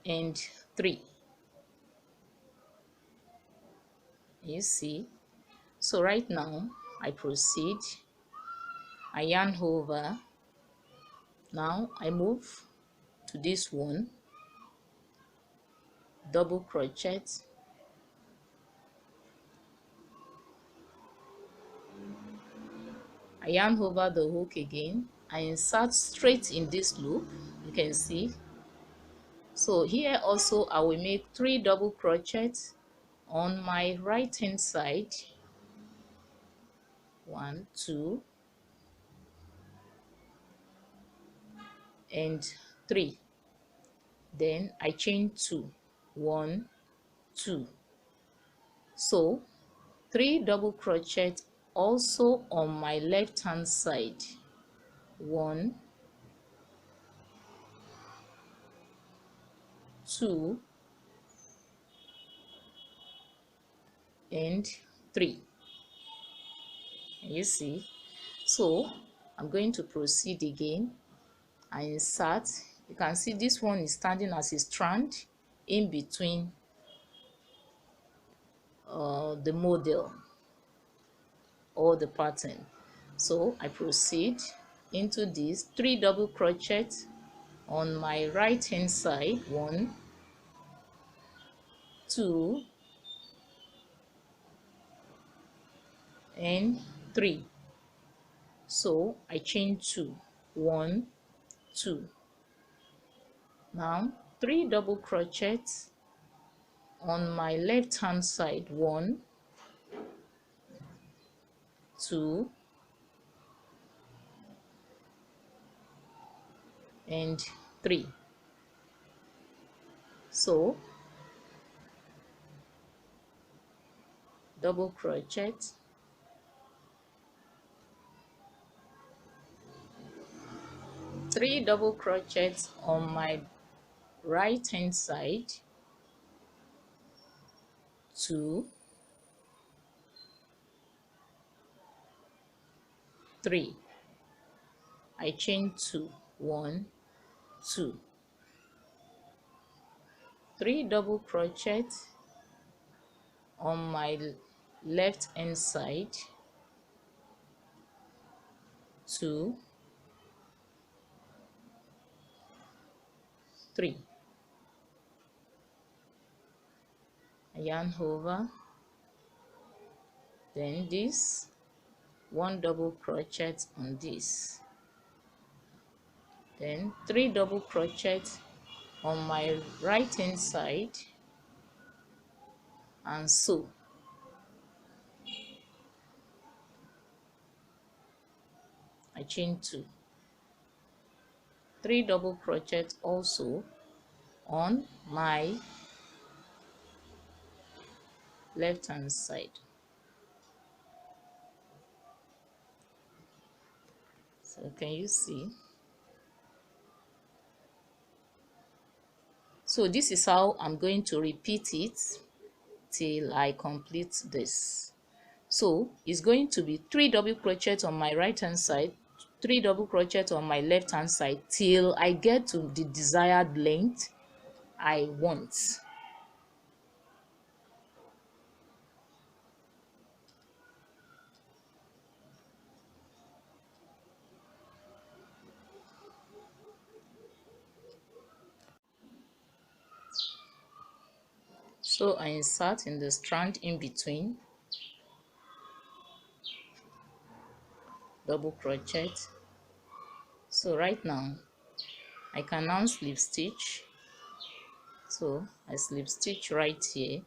and 3. You see? So right now I proceed, I yarn over. Now I move to this one, double crochet, I yarn over the hook again, I insert straight in this loop, you can see. So here also I will make 3 double crochets on my right hand side. 1, 2, and 3. Then I chain 2, 1, 2. So 3 double crochet also on my left hand side. 1, 2, and 3. You see? So I'm going to proceed again. I insert. You can see this one is standing as a strand in between the model or the pattern. So I proceed into this 3 double crochet on my right hand side, 1, 2 and 3. So I chain 2, 1, 2. Now 3 double crochets on my left hand side, 1, 2 and 3. So double crochet, 3 double crochets on my right hand side, 2, 3. I chain 2, 1, 2. 3 double crochets on my left hand side, 2, 3. I yarn over, then this 1 double crochet on this, then 3 double crochets on my right hand side, and so I chain 2, 3 double crochets also on my left hand side. So can you see? So this is how I'm going to repeat it till I complete this. So it's going to be 3 double crochets on my right hand side, 3 double crochets on my left hand side till I get to the desired length I want. So I insert in the strand in between, double crochet. So right now I can now slip stitch. So I slip stitch right here,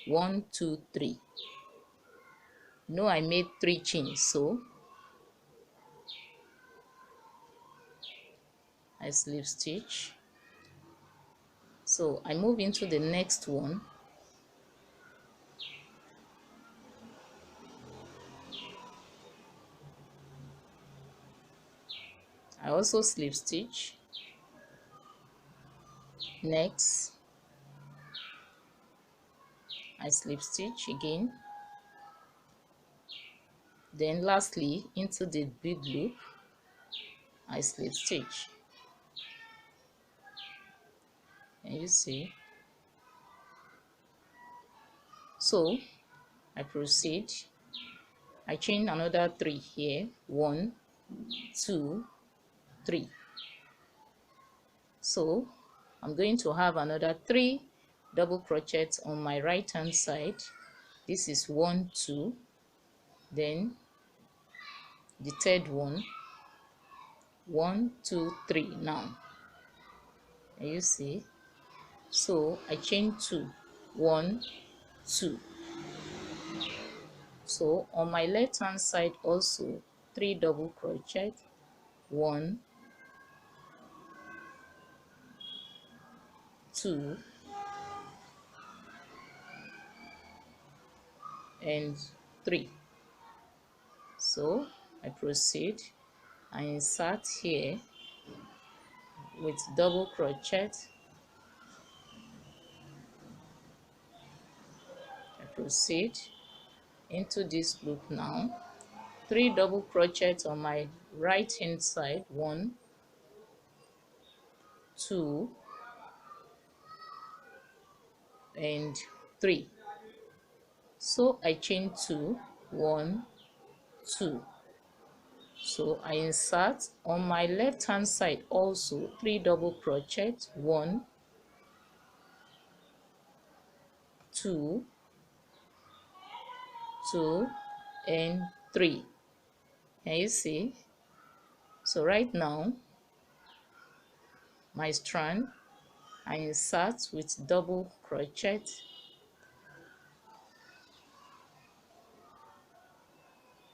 1, 2, 3. No, I made 3 chains, so I slip stitch. So I move into the next one. I also slip stitch. Next, I slip stitch again. Then lastly, into the big loop, I slip stitch. And you see. So I proceed. I chain another 3 here. 1, 2, 3. So I'm going to have another 3 double crochets on my right hand side. This is 1, 2. Then the third one, 1, 2, 3. Now you see. So I chain 2, 1, 2. So on my left hand side also 3 double crochet, 1, 2 and 3. So I proceed, I insert here with double crochet. I proceed into this loop now, 3 double crochets on my right hand side, 1, 2 and 3. So I chain 2, 1, 2. So I insert on my left hand side also 3 double crochet, 1, 2, 2 and 3. Can you see? So right now my strand I insert with double crochet,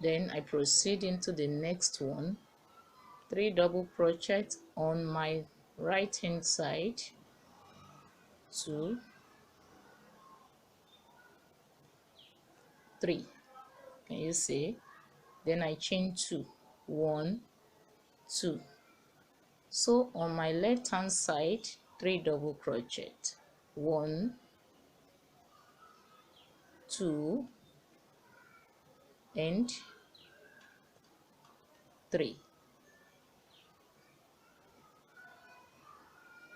then I proceed into the next one, 3 double crochet on my right hand side, 2, 3. Can you see? Then I chain 2, 1, 2. So on my left hand side, 3 double crochet, 1, 2 and 3.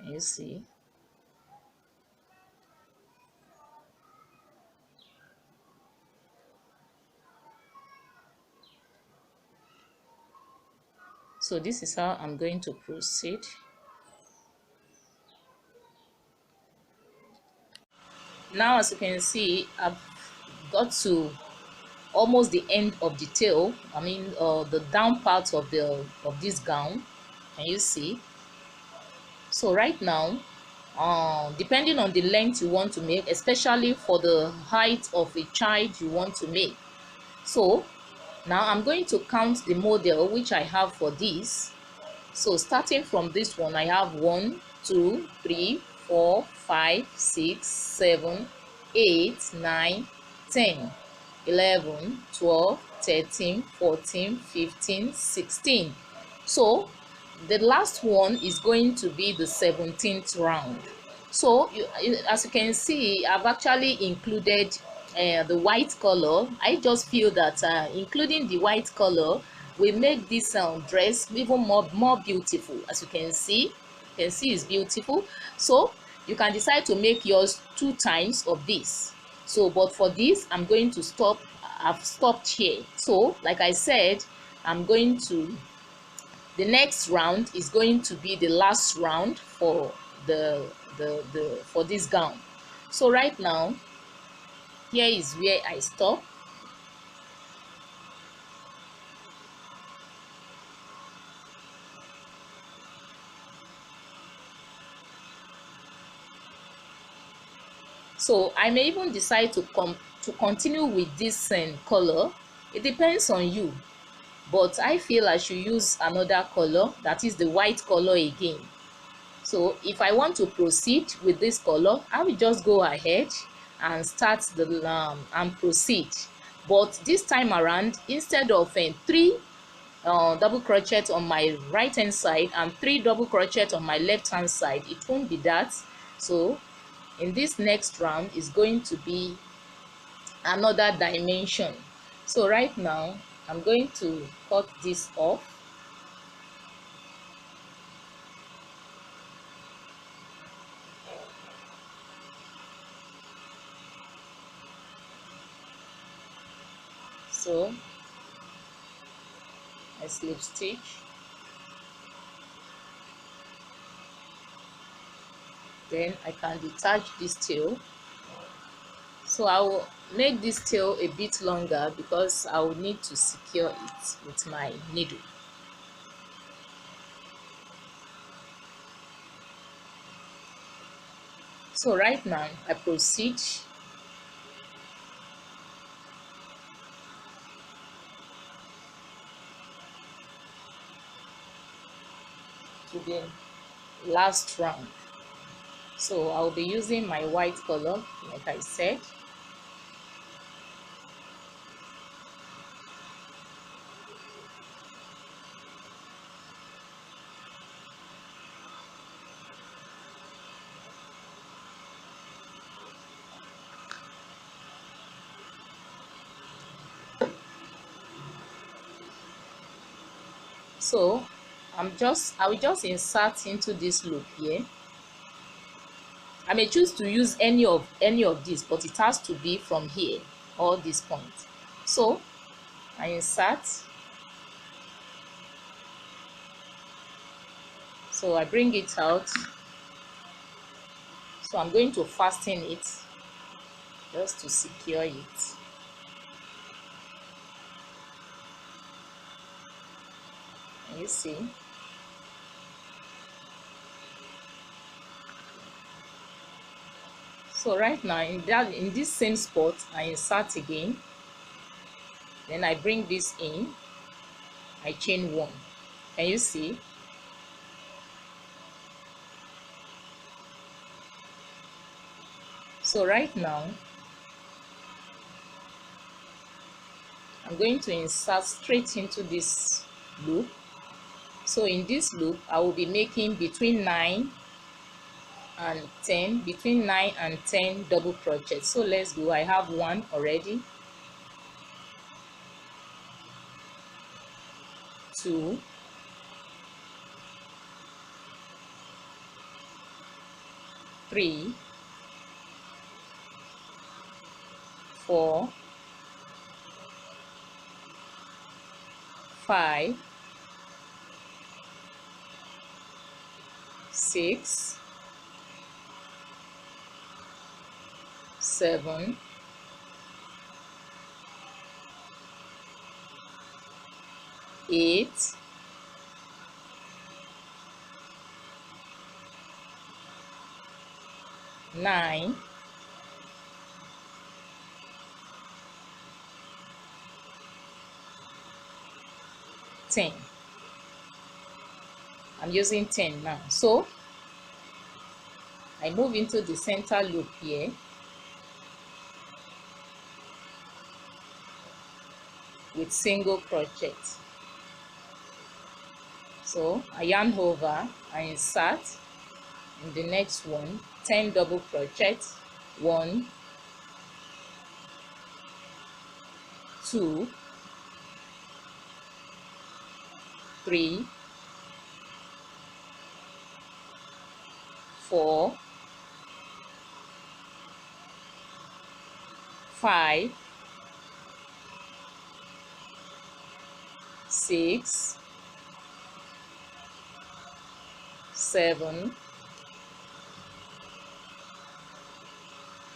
You see? So this is how I'm going to proceed. Now as you can see, I've got to almost the end of the tail, the down part of this gown. Can you see? So right now, depending on the length you want to make, especially for the height of a child you want to make, so now I'm going to count the model which I have for this. So starting from this one, I have 1, 2, 3, 4, 5, 6, 7, 8, 9, 10, 11, 12, 13, 14, 15, 16. So the last one is going to be the 17th round. So as you can see, I've actually included the white color. I just feel that including the white color will make this dress even more beautiful. As you can see, it's beautiful. So you can decide to make yours 2 times of this. So but for this, I'm going to stop. I've stopped here. So like I said, the next round is going to be the last round for for this gown. So right now, here is where I stop. So I may even decide to continue with this color. It depends on you, but I feel I should use another color, that is the white color again. So if I want to proceed with this color, I will just go ahead and start the and proceed. But this time around, instead of 3 double crochet on my right hand side and 3 double crochet on my left hand side, it won't be that. So in this next round is going to be another dimension. So right now I'm going to cut this off. So I slip stitch, then I can detach this tail. So I will make this tail a bit longer because I will need to secure it with my needle. So right now I proceed to the last round. So I'll be using my white color, like I said. So I will just insert into this loop here. I may choose to use any of these, but it has to be from here, all this point. So I insert, So I bring it out. So I'm going to fasten it just to secure it. Can you see? So right now in this same spot I insert again, then I bring this in, I chain one. Can you see? So right now I'm going to insert straight into this loop. So in this loop I will be making between 9 and 10, between 9 and 10 double crochets. So let's go. I have one already, 2, 3, 4, 5, 6, 7, 8, 9, 10. I'm using 10 now. So I move into the center loop here, with single crochet. So I yarn over, I insert in the next one 10 double crochet, 1, 2, 3, 4, 5, 6, 7,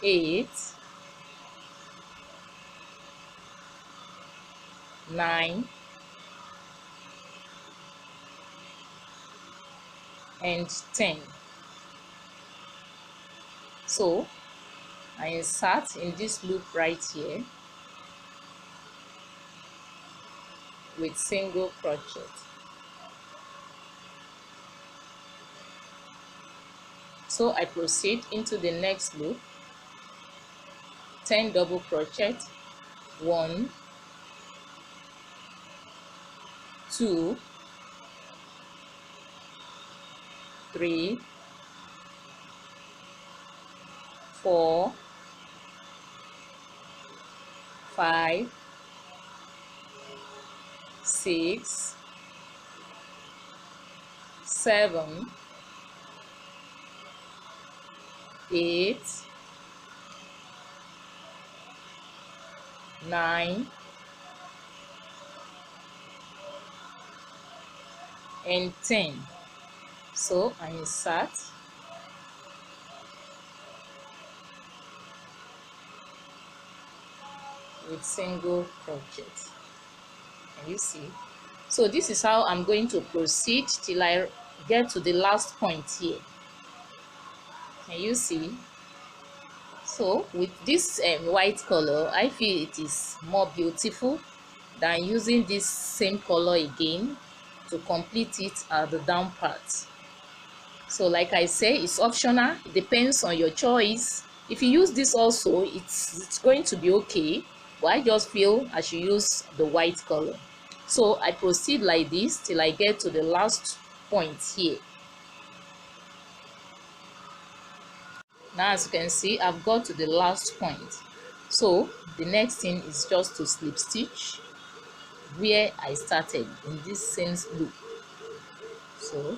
8, 9, and 10. So I insert in this loop right here with single crochet. So I proceed into the next loop, 10 double crochet, 1, 2, 3, 4, 5, 6, 7, 8, 9, and 10. So I insert with single crochet. Can you see? So this is how I'm going to proceed till I get to the last point here. Can you see? So with this white color, I feel it is more beautiful than using this same color again to complete it at the down part. So like I say, it's optional. It depends on your choice. If you use this also, it's going to be okay, but I just feel I should use the white color. So I proceed like this till I get to the last point here. Now as you can see, I've got to the last point. So the next thing is just to slip stitch where I started in this same loop. So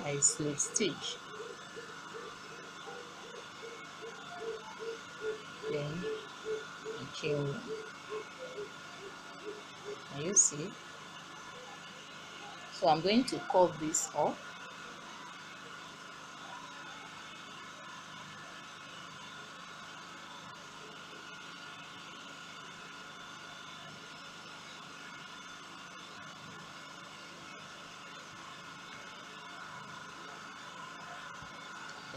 I slip stitch, then I chain one. Can you see? So I'm going to curve this up.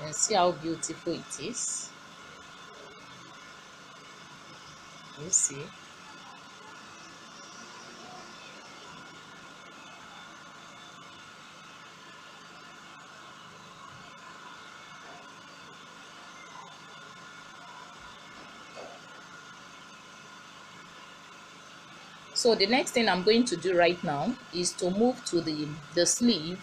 And see how beautiful it is. You see. So the next thing I'm going to do right now is to move to the sleeve.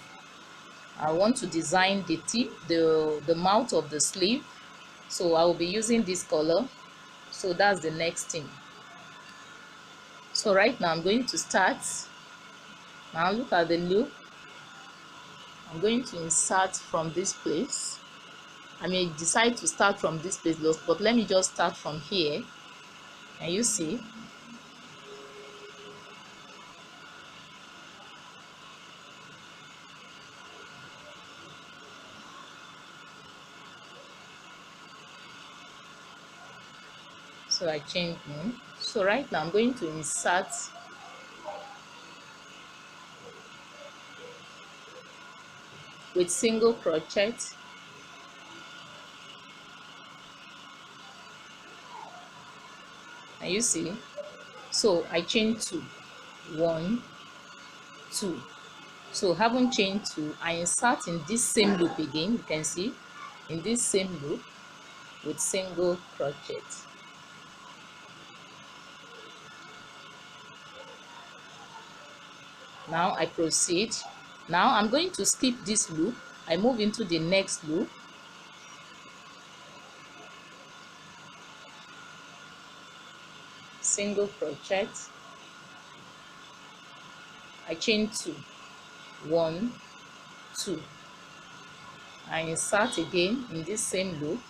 I want to design the tip, the mouth of the sleeve. So I will be using this color. So that's the next thing. So right now I'm going to start. Now look at the loop. I'm going to insert from this place. I may decide to start from this place, but let me just start from here. And you see, so I change one. So right now I'm going to insert with single crochet. And you see, so I chain 2, 1, 2. So haven't chained 2, I insert in this same loop again. You can see in this same loop with single crochet. Now I proceed. Now I'm going to skip this loop. I move into the next loop. Single crochet. I chain 2, 1, 2. I insert again in this same loop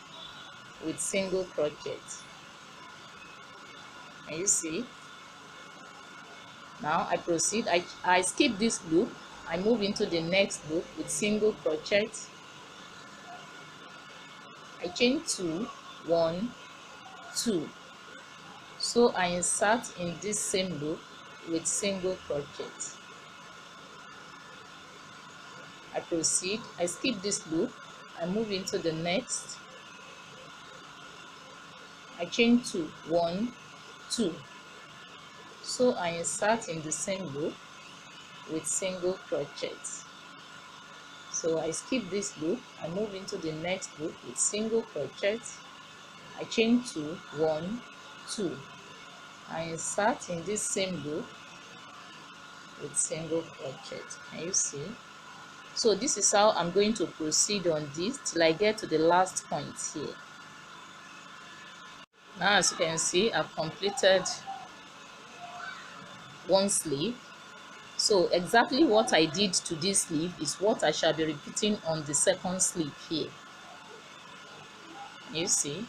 with single crochet. And you see, now I proceed. I skip this loop. I move into the next loop with single crochet. I chain 2, 1, 2. So I insert in this same loop with single crochet. I proceed. I skip this loop. I move into the next. I chain 2, 1, 2. So I insert in the same loop with single crochet. So I skip this loop. I move into the next loop with single crochet. I chain 2, 1, 2. I insert in this same loop with single crochet. Can you see? So this is how I'm going to proceed on this till I get to the last point here. Now as you can see, I've completed one sleeve. So exactly what I did to this sleeve is what I shall be repeating on the second sleeve here. You see?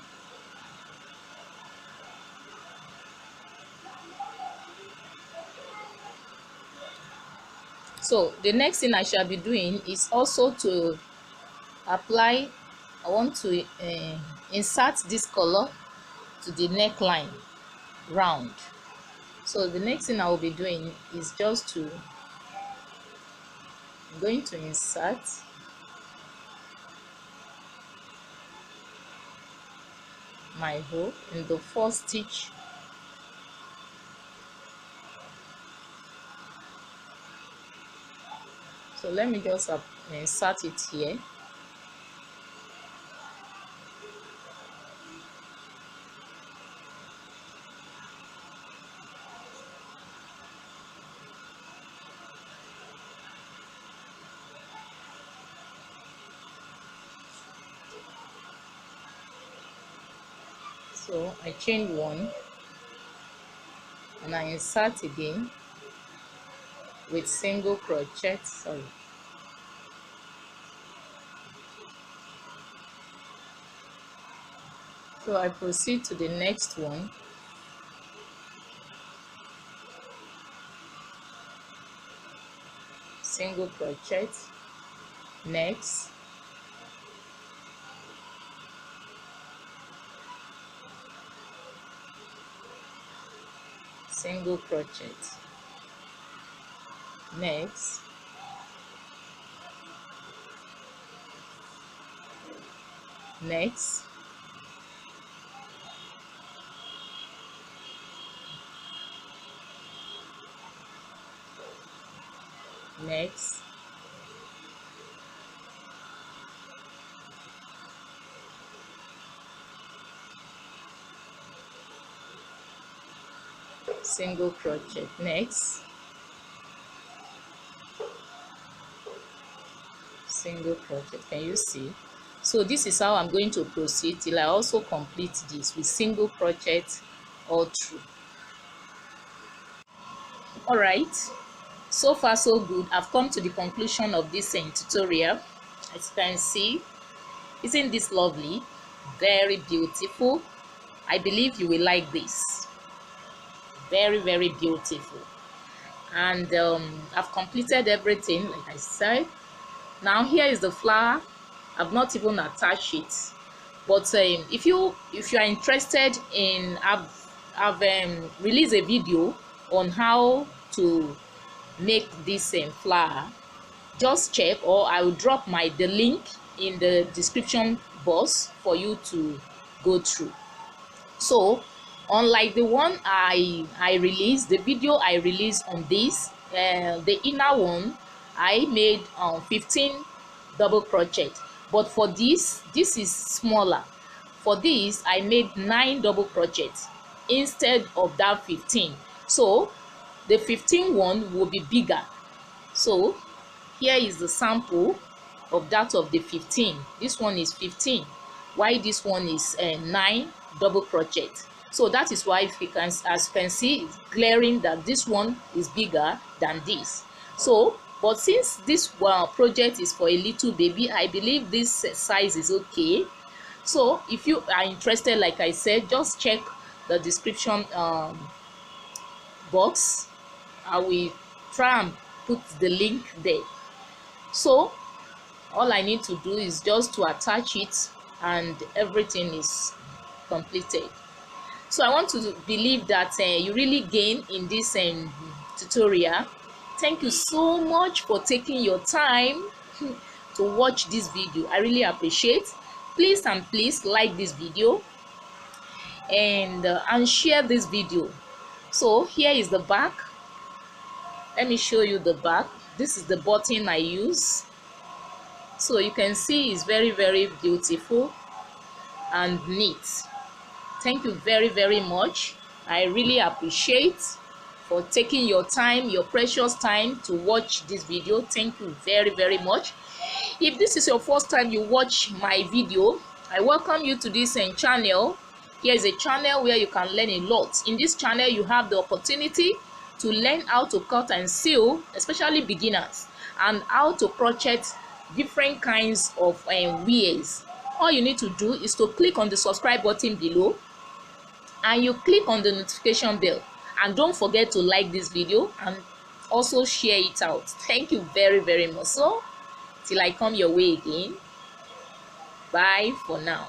So the next thing I shall be doing is also to apply. I want to insert this color to the neckline round. So the next thing I will be doing is just to, I'm going to insert my hook in the first stitch. So let me just insert it here. So I chain 1 and I insert again with single crochet. Sorry. So I proceed to the next one. single crochet, next, single crochet, next, next, next, single crochet, next, single crochet. Can you see? So this is how I'm going to proceed till I also complete this with single crochet all through. All right, so far so good. I've come to the conclusion of this tutorial. As you can see, isn't this lovely? Very beautiful. I believe you will like this. Very, very beautiful. And I've completed everything, like I said. Now here is the flower. I've not even attached it, but if you are interested in, I've released a video on how to make this flower. Just check, or I will drop the link in the description box for you to go through. So unlike the one I released, the video I released on this, the inner one I made 15 double crochet, but for this is smaller. For this I made 9 double crochet instead of that 15. So the 15 one will be bigger. So here is the sample of that of the 15. This one is 15, while this one is 9 double crochet. So that is why, if you can, as you can see, it's glaring that this one is bigger than this. So but since this project is for a little baby, I believe this size is okay. So if you are interested, like I said, just check the description box. I will try and put the link there. So all I need to do is just to attach it and everything is completed. So I want to believe that you really gain in this tutorial. Thank you so much for taking your time to watch this video. I really appreciate. Please and please like this video and share this video. So here is the back. Let me show you the back. This is the button I use. So you can see it's very, very beautiful and neat. Thank you very, very much. I really appreciate for taking your time, your precious time to watch this video. Thank you very, very much. If this is your first time you watch my video, I welcome you to this channel. Here is a channel where you can learn a lot. In this channel, you have the opportunity to learn how to cut and sew, especially beginners, and how to crochet different kinds of wears. All you need to do is to click on the subscribe button below, and you click on the notification bell, and don't forget to like this video and also share it out. Thank you very, very much. So till I come your way again, bye for now.